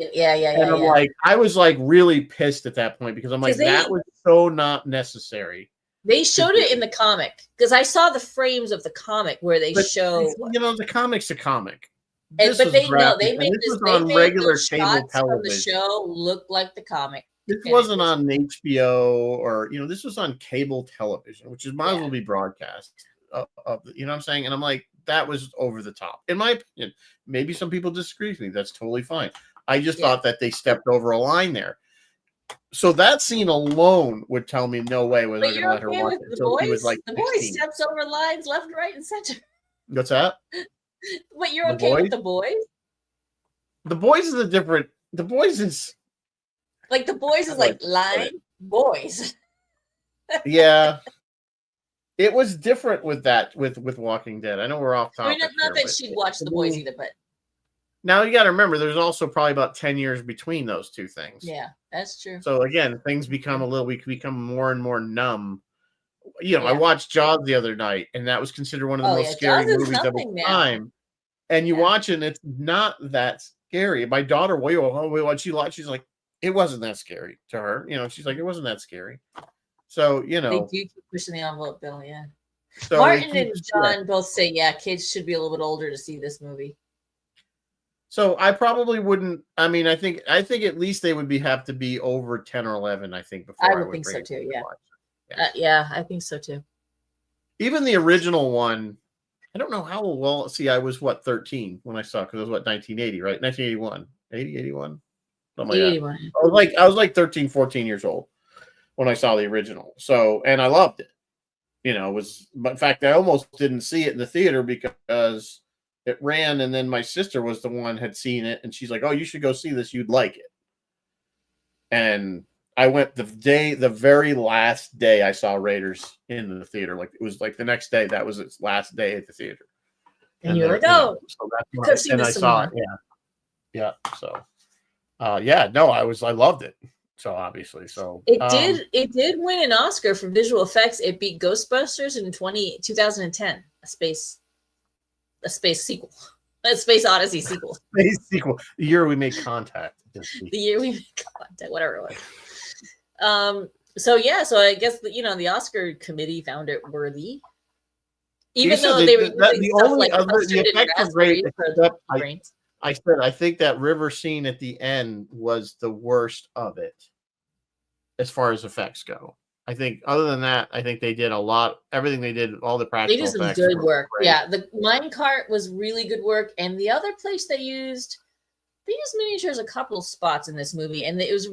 I'm like, I was like really pissed at that point because I'm like, that was so not necessary. They showed it in the comic because I saw the frames of the comic where they show. The comic's a comic. They made this on regular cable television. From the show look like the comic. This wasn't on HBO or this was on cable television, which might as well be broadcast. You know what I'm saying? And I'm like, that was over the top. In my opinion, maybe some people disagree with me. That's totally fine. I just thought that they stepped over a line there. So that scene alone would tell me no way was I going to let her watch it. So he was like, the boy steps over lines left, right, and center. What's that? But you're okay with the boys? The boys is a different. The boys is like the boys is like line boys. Yeah. It was different with that with Walking Dead. I know we're off topic. I mean, not that she'd watch the boys either, but now you got to remember, there's also probably about 10 years between those two things. Yeah, that's true. So again, things become we become more and more numb. I watched Jaws the other night, and that was considered one of the most scary movies of the time. And you watch it, and it's not that scary. My daughter, she's like, it wasn't that scary to her. She's like, it wasn't that scary. So, they do keep pushing the envelope, Bill. Yeah. So Martin and John both say, kids should be a little bit older to see this movie. So I probably wouldn't. I mean, I think at least they would have to be over 10 or 11. I think before I would think so too. Yeah. I think so too. Even the original one, I don't know how well. See, I was 13 when I saw it because it was 1980, right? 1981, 81, something like 81. That. I was like 13, 14 years old when I saw the original. So, and I loved it. But in fact, I almost didn't see it in the theater because it ran, and then my sister was the one had seen it, and she's like, "Oh, you should go see this. You'd like it." And I went the very last day I saw Raiders in the theater. Like it was like the next day. That was its last day at the theater. And you were like, "Oh, so that's when I saw it." Yeah. So, I loved it. So obviously, it did win an Oscar for visual effects. It beat Ghostbusters in 2010, a space sequel, a Space Odyssey sequel. Space sequel. The year we made contact. Whatever it was. So I guess the Oscar committee found it worthy, even though they were using stuff like the effects are great. I think that river scene at the end was the worst of it as far as effects go. I think other than that, I think they did everything they did, all the practical effects. They did some good work. Yeah, the minecart was really good work. And the other place they used they used miniatures a couple spots in this movie, and it was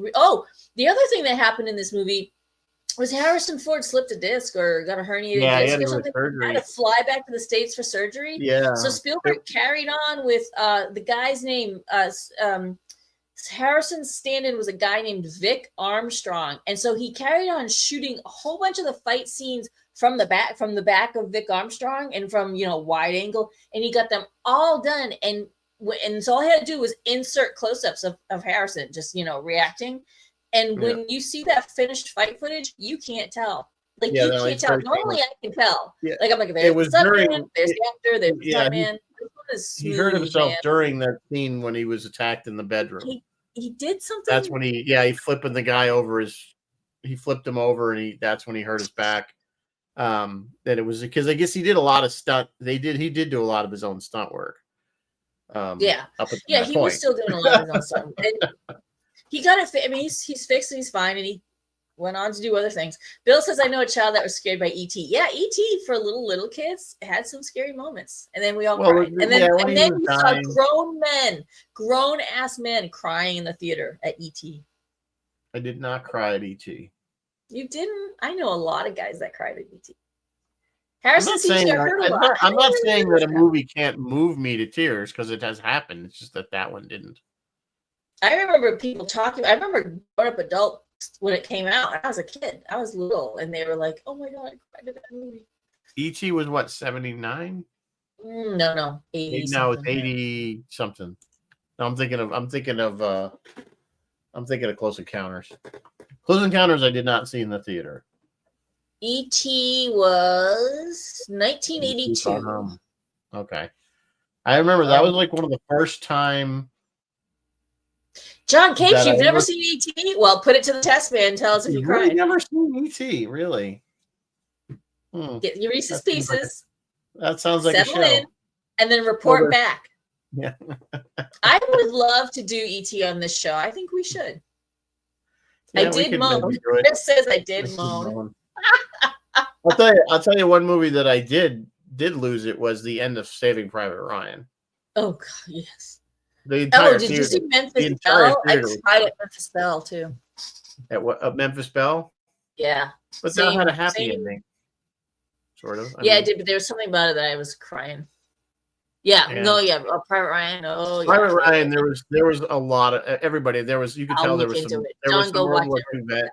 the other thing that happened in this movie was Harrison Ford slipped a disc or got a herniated Yeah, he disc had or to go to something. He surgery. had to fly back to the States for surgery. Yeah. So Spielberg carried on with the guy's name. Harrison's stand-in was a guy named Vic Armstrong, and so he carried on shooting a whole bunch of the fight scenes from the back of Vic Armstrong and from wide angle, and he got them all done. And so all he had to do was insert close-ups of Harrison just reacting. And when you see that finished fight footage, you can't tell. Like you can't tell. Normally I can tell. Yeah. Like I'm like, there's the stuntman, there's the actor, there's the stuntman. He hurt himself during that scene when he was attacked in the bedroom. He did something. That's when he flipping the guy over he flipped him over, and that's when he hurt his back. That it was because I guess he did a lot of stunt. He did do a lot of his own stunt work. He was still doing a lot of his own stuff. And he got it. I mean, he's fixed and he's fine, and he went on to do other things. Bill says, "I know a child that was scared by E.T." Yeah, E.T. for little kids had some scary moments, and then we all cried. And then we saw grown ass men crying in the theater at E.T. I did not cry at E.T. You didn't? I know a lot of guys that cried at E.T. Harrison I'm not saying that a movie can't move me to tears because it has happened. It's just that one didn't. I remember people talking. I remember growing up adult when it came out. I was a kid. I was little, and they were like, "Oh my god, I cried at that movie." E.T. was what, 79? No, 80. No, it's 80 something. No, I'm thinking of Close Encounters. Close Encounters I did not see in the theater. E.T. was 1982. Okay. I remember that was like one of the first time. John Cage, you've never seen E.T.? Well, put it to the test, man. Tell us if you cried. I've never seen E.T., really. Get your Reese's Pieces. That sounds like settle a show. In, and then report back. Yeah. I would love to do E.T. on this show. I think we should. Yeah, I did moan. Chris says I did moan. I'll tell you one movie that I did lose. It was the end of Saving Private Ryan. Oh God, yes. Did you see Memphis Belle? I cried at Memphis Belle too. At Memphis Belle? Yeah. But that had a happy ending. Sort of. I did, but there was something about it that I was crying. Private Ryan. Private Ryan. There was a lot of everybody. There was, you could tell there was some World War II vets.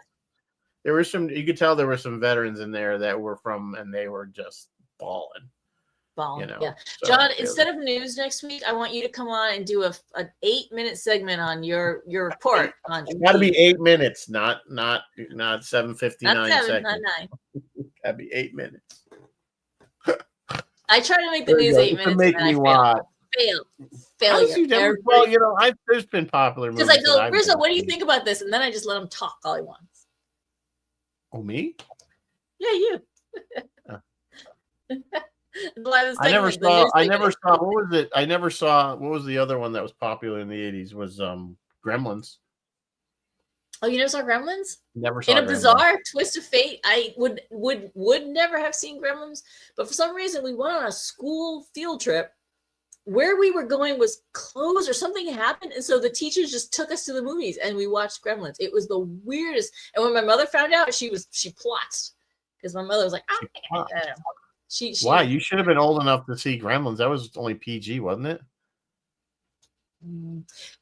There were some, you could tell there were some veterans in there that were from, and they were just balling. Yeah. So, John, instead of news next week, I want you to come on and do an 8-minute segment on your report on. It's got to be 8 minutes, not 7:59 seconds. Not 9. Gotta be 8 minutes. I try to make the news 8 minutes. To make me watch. Failure. Well, there's been popular movies. Because I go, Rizzo, what do you think about this? And then I just let him talk all he wants. Oh, me? Yeah, you. I never saw. What was it? I never saw. What was the other one that was popular in the 80s? Was Gremlins. Oh, you never saw Gremlins? Never saw. In a bizarre twist of fate, I would never have seen Gremlins, but for some reason we went on a school field trip. Where we were going was closed or something happened, and so the teachers just took us to the movies and we watched Gremlins. It was the weirdest. And when my mother found out, she plots because my mother was like, I don't know. Why? You should have been old enough to see Gremlins. That was only PG, wasn't it?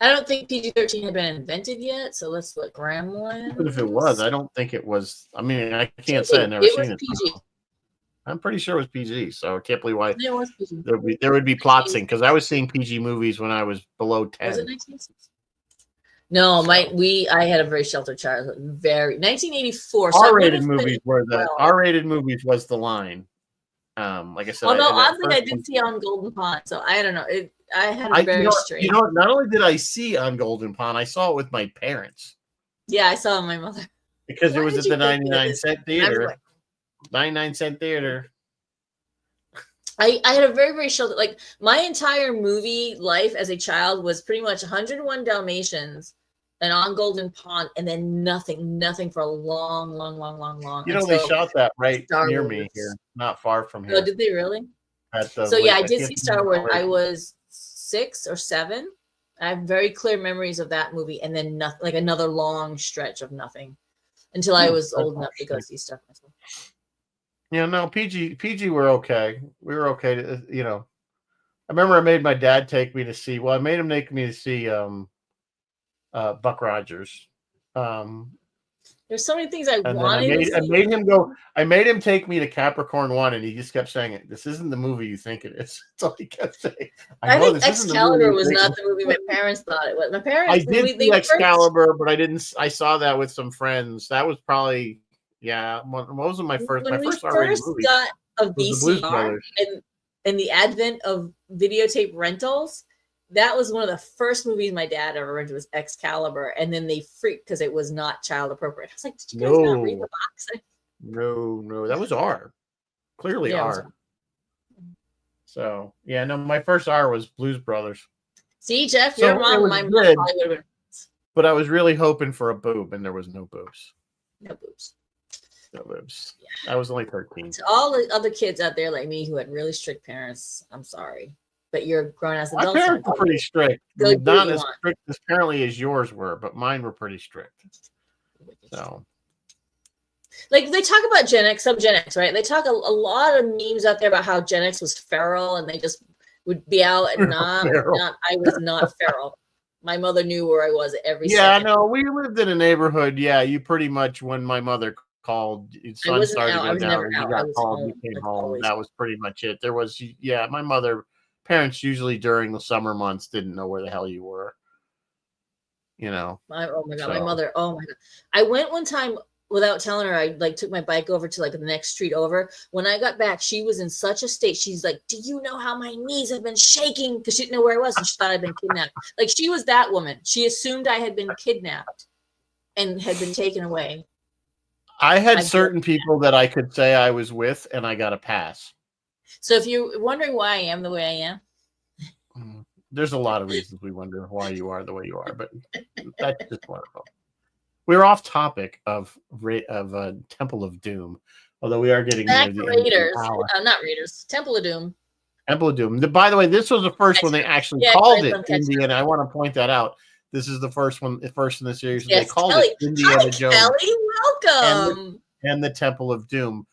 I don't think PG-13 had been invented yet, so let's look. Gremlins. But if it was, I don't think it was. I mean, I can't say I've never seen it. PG. I'm pretty sure it was PG, so I can't believe why there would be plot sync because I was seeing PG movies when I was below 10. Was it 1960? No, I had a very sheltered childhood. 1984. R-rated movies were R-rated movies was the line. Like I said, oddly, I did see On Golden Pond, so I don't know. I had a very strange. Not only did I see On Golden Pond, I saw it with my parents. Yeah, I saw my mother because it was at the 99-cent theater. 99-cent theater. I had a very, very sheltered. Like my entire movie life as a child was pretty much 101 Dalmatians and On Golden Pond, and then nothing for a long. They shot that right near me here, not far from here. Oh, did they really? I did see Star Wars. I was 6 or 7, I have very clear memories of that movie, and then nothing, like another long stretch of nothing until I was That's old enough to go interesting. see stuff myself. Yeah, no, PG were okay. We were okay to, I remember I made my dad take me to see. Well, I made him take me to see Buck Rogers. Um, There's so many things I and then wanted to I see. made him go. I made him take me to Capricorn 1, and he just kept saying it. This isn't the movie you think it is. That's all he kept saying. I I know think this isn't the movie Excalibur you was think not it the movie my parents thought it was. My I parents, when did they see first, Excalibur, but I didn't. I saw that with some friends. That was probably what was my first? My when we first R-rated first movie got a was the Blues VCR Brothers. and the advent of videotape rentals, that was one of the first movies my dad ever rented was Excalibur, and then they freaked because it was not child appropriate. I was like, did you guys not read the No, box? no, that was R. Clearly Yeah, it was. R. So yeah, no, my first R was Blues Brothers. See, Jeff, So your it mom, was my mom good, probably would have been but I was really hoping for a boob, and there was no boobs. no boobs. No boobs. I was only 13. To all the other kids out there like me who had really strict parents, I'm sorry, but you're grown as My adults. parents were pretty strict. Go do what Not you as want. strict as apparently as yours were, but mine were pretty strict. So Like they talk about Gen X, some Gen X, right? They talk a lot of memes out there about how Gen X was feral and they just would be out and not. I was not feral. My mother knew where I was at every second. no, we lived in a neighborhood. Yeah, you pretty much when my mother called, I sun wasn't started out. to I go was down. never You out. I got was called, you home, came like home. always. That was pretty much it. There was my parents usually during the summer months didn't know where the hell you were. Oh my god, so. my mother. Oh my god, I went one time without telling her. I like took my bike over to like the next street over. When I got back, she was in such a state. She's like, "Do you know how my knees have been shaking?" Because she didn't know where I was and she thought I'd been kidnapped. Like she was that woman. She assumed I had been kidnapped and had been taken away. I had certain people that I could say I was with, and I got a pass. So if you're wondering why I am the way I am, there's a lot of reasons we wonder why you are the way you are, but that's just one of them. We're off topic of Temple of Doom, although we are getting back near the Raiders, end not Raiders, Temple of Doom. Temple of Doom. By the way, this was the first one they actually called it Indiana. I want to point that out. This is the first in the series. Yes, they called Kelly. it Indiana Jones. Kelly, welcome. And the Temple of Doom.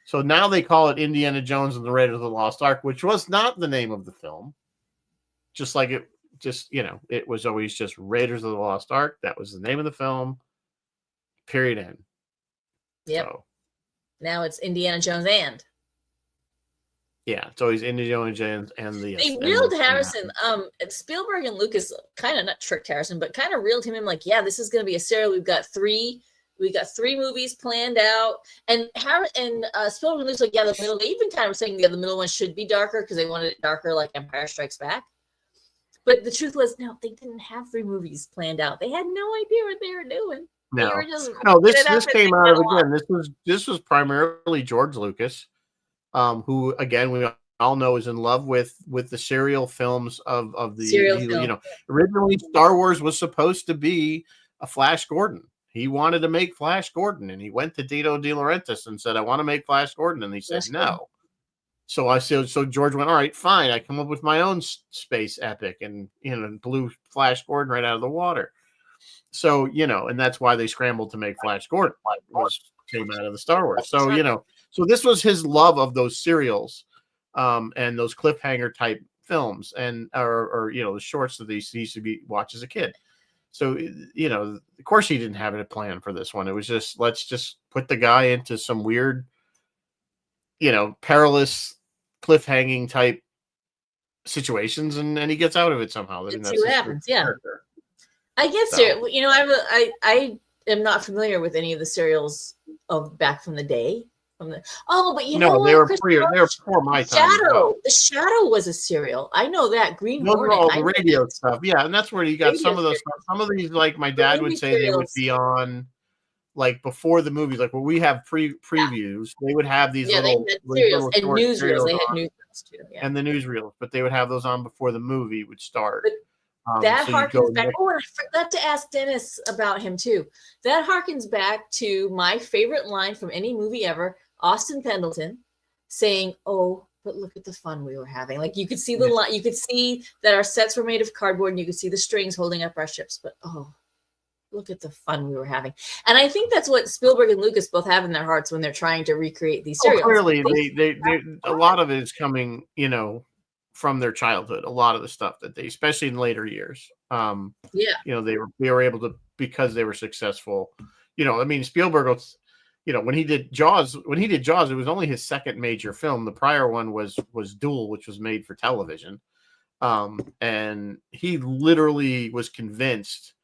So now they call it Indiana Jones and the Raiders of the Lost Ark, which was not the name of the film. Just like it was always just Raiders of the Lost Ark. That was the name of the film. Period. End. Yep. So, now it's Indiana Jones and. Yeah, it's always Indiana Jones and the. They reeled Harrison. Spielberg and Lucas kind of not tricked Harrison, but kind of reeled him in like, yeah, this is going to be a serial. We got three movies planned out, and Spielberg and Lucas like, yeah, the middle. They even kind of saying the middle one should be darker because they wanted it darker, like Empire Strikes Back. But the truth was, no, they didn't have 3 movies planned out. They had no idea what they were doing. This came out of again. This was primarily George Lucas, who again we all know is in love with the serial films of the film. Originally Star Wars was supposed to be a Flash Gordon. He wanted to make Flash Gordon, and he went to Dino De Laurentiis and said, "I want to make Flash Gordon," and he said no. So George went, all right, fine. I come up with my own space epic and blew Flash Gordon right out of the water. So, and that's why they scrambled to make Flash Gordon. Came out of the Star Wars. So, so this was his love of those serials and those cliffhanger type films and or the shorts that he used to watch as a kid. So, of course he didn't have a plan for this one. It was just, let's just put the guy into some weird, perilous cliffhanging type situations and he gets out of it somehow. Let's see what happens. Yeah. Character. I guess I am not familiar with any of the serials of back from the day. But know they were before my time. The Shadow was a serial. I know that. Green Those Hornet. Were all the radio stuff. Yeah, and that's where you got some of those. Some of these, like my dad would say, they would be on. Like before the movies, like when we have previews, they would have these little serials and newsreels. They had newsreels too, and the newsreels, but they would have those on before the movie would start. That harkens back. Oh, and I forgot to ask Dennis about him too. That harkens back to my favorite line from any movie ever: Austin Pendleton saying, "Oh, but look at the fun we were having. Like you could see the line, you could see that our sets were made of cardboard and you could see the strings holding up our ships, but oh, look at the fun we were having. And I think that's what Spielberg and Lucas both have in their hearts when they're trying to recreate these serials. Clearly, they a lot of it is coming, from their childhood. A lot of the stuff that they, especially in later years, they were able to, because they were successful. I mean, Spielberg was, when he did Jaws, it was only his second major film. The prior one was Duel, which was made for television, and he literally was convinced,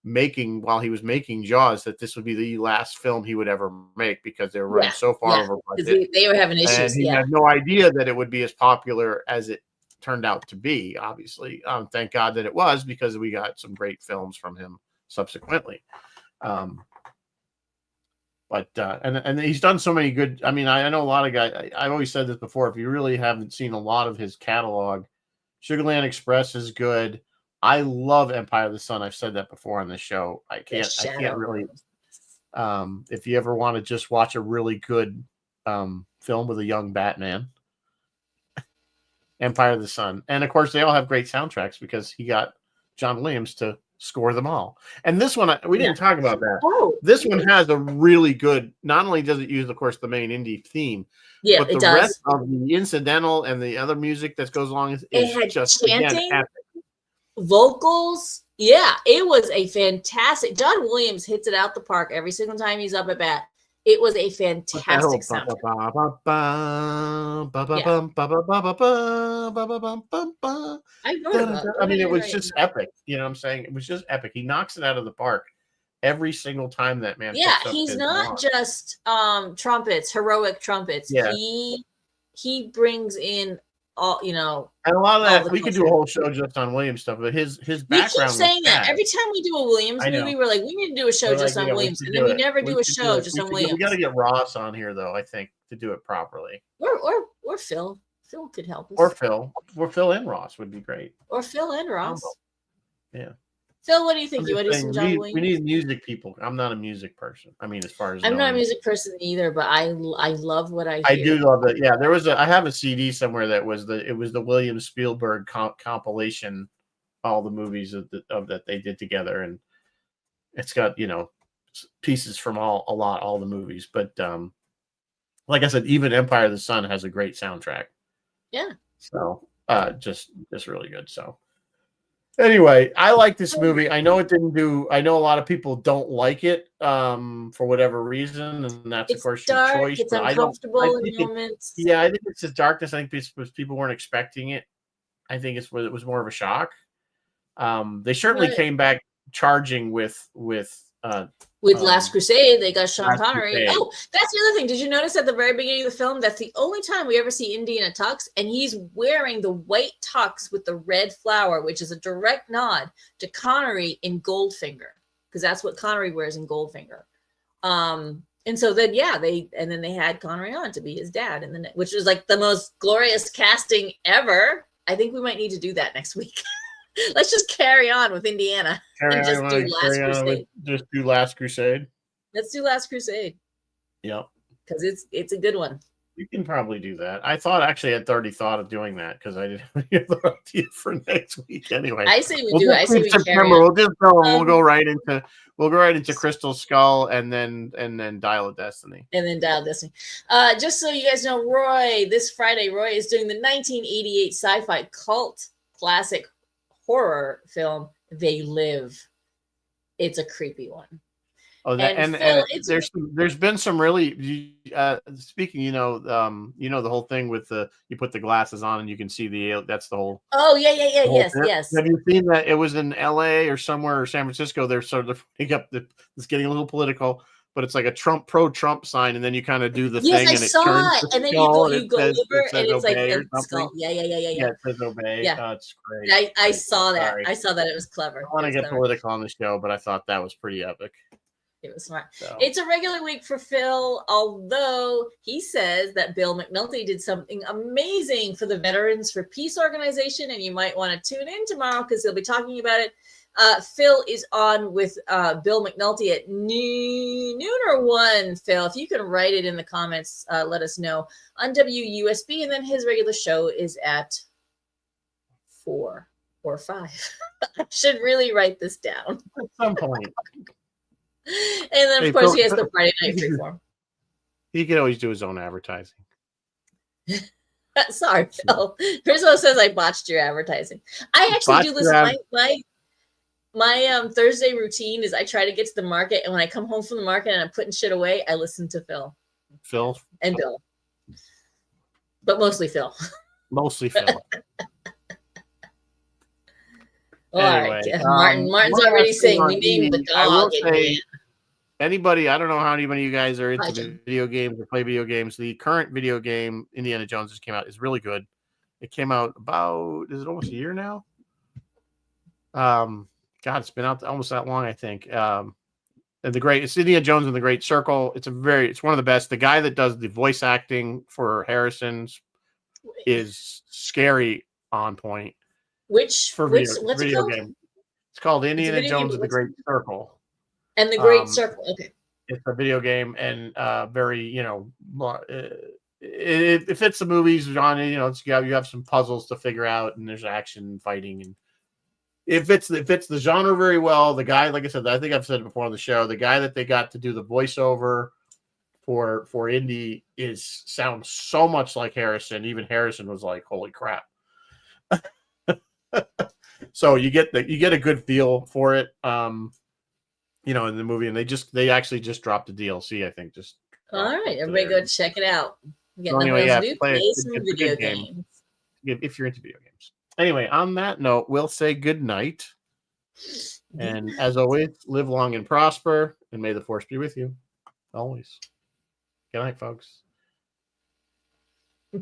while he was making Jaws, that this would be the last film he would ever make because they were running so far over budget. They were having issues. And he had no idea that it would be as popular as it turned out to be. Obviously, thank God that it was, because we got some great films from him subsequently. But he's done so many good. I mean, I know a lot of guys. I've always said this before. If you really haven't seen a lot of his catalog, Sugarland Express is good. I love Empire of the Sun. I've said that before on this show. I can't really. If you ever want to just watch a really good film with a young Batman, Empire of the Sun. And of course, they all have great soundtracks because he got John Williams to score them all. And this one, we didn't talk about that. Oh, this one has a really good, not only does it use, of course, the main indie theme, but the rest of the incidental and the other music that goes along is just chanting, again, vocals. Yeah, it was a fantastic. John Williams hits it out the park every single time he's up at bat. It was a fantastic soundtrack. I mean, it was just epic. You know what I'm saying? It was just epic. He knocks it out of the park every single time that man. Yeah, he's not just trumpets, heroic trumpets. Yeah. He brings in all, and a lot of that. We could do a whole show just on Williams stuff, but his background. We keep saying that every time we do a Williams movie, we're like, we need to do a show just on Williams, and then we never do a show just on Williams. We got to get Ross on here, though. I think, to do it properly. Or Phil. Phil could help us. Or Phil and Ross would be great. Or Phil and Ross. Yeah. Phil, what do you think? You want to do some John Williams? We need music people. I'm not a music person. I mean, as far as I'm not a music person either, but I love what I hear. I do love it. Yeah, I have a CD somewhere that was the Williams Spielberg compilation, all the movies that they did together, and it's got pieces from all the movies. But like I said, even Empire of the Sun has a great soundtrack. Yeah. So just really good. So. Anyway, I like this movie. I know it didn't do. I know a lot of people don't like it for whatever reason, and that's of course dark, your choice. It's uncomfortable in moments. I think it's just darkness. I think people weren't expecting it. I think it was more of a shock. They certainly came back charging with Last Crusade. They got Sean Connery. Crusade. Oh, that's the other thing. Did you notice at the very beginning of the film, that's the only time we ever see Indy in a tux, and he's wearing the white tux with the red flower, which is a direct nod to Connery in Goldfinger, because that's what Connery wears in Goldfinger. And so then they had Connery on to be his dad, and then which was like the most glorious casting ever. I think we might need to do that next week. Let's just carry on with Indiana and just do Last Crusade. Just do Last Crusade. Let's do Last Crusade. Yep. Because it's a good one. You can probably do that. I'd already thought of doing that because I didn't have the idea for next week anyway. I say we do. I say we carry on. We'll just go. We'll go right into Crystal Skull and then Dial of Destiny. Just so you guys know, Roy is doing the 1988 sci-fi cult classic horror film They Live. It's a creepy one. Oh, and there's been some really speaking. The whole thing with you put the glasses on and you can see that's the whole. Oh yes. Have you seen that? It was in L.A. or somewhere or San Francisco. They're sort of picking up it's getting a little political, but it's like a pro-Trump sign, and then you kind of do the thing, and it turns and then you go over, and it's like a skull. Yeah. It says obey. Yeah, it's great. I saw that. I saw that. It was clever. I want to get political on the show, but I thought that was pretty epic. It was smart. So. It's a regular week for Phil, although he says that Bill McNulty did something amazing for the Veterans for Peace organization, and you might want to tune in tomorrow because he'll be talking about it. Phil is on with Bill McNulty at noon or 1. Phil, if you can write it in the comments, let us know on WUSB, and then his regular show is at 4 or 5. I should really write this down. At some point. And then, of course, he has the Friday Night Freeform. He can always do his own advertising. Sorry, Phil. Rizzo says I botched your advertising. I actually do this. My Thursday routine is I try to get to the market, and when I come home from the market and I'm putting shit away, I listen to Phil. Phil and Bill, but mostly Phil. Mostly Phil. Anyway, all right, Martin's already saying we named the dog. Anybody, I don't know how many of you guys are into video games or play video games. The current video game Indiana Jones just came out is really good. It came out about, is it almost a year now? God, it's been out almost that long, I think. And it's Indiana Jones and the Great Circle. It's one of the best. The guy that does the voice acting for Harrison's is scary on point. What's video game? It's called Indiana Jones and the Great Circle. And the Great Circle. Okay. It's a video game and very, it fits the movies genre. You have some puzzles to figure out, and there's action and fighting, and it fits the genre very well. The guy, like I said, I think I've said it before on the show, the guy that they got to do the voiceover for Indy sounds so much like Harrison. Even Harrison was like, "Holy crap!" So you get a good feel for it. In the movie, and they actually just dropped the DLC. I think all right, everybody go check it out. It's a video game if you're into video games. Anyway, on that note, we'll say good night, and as always, live long and prosper, and may the force be with you always. Good night, folks. Bye.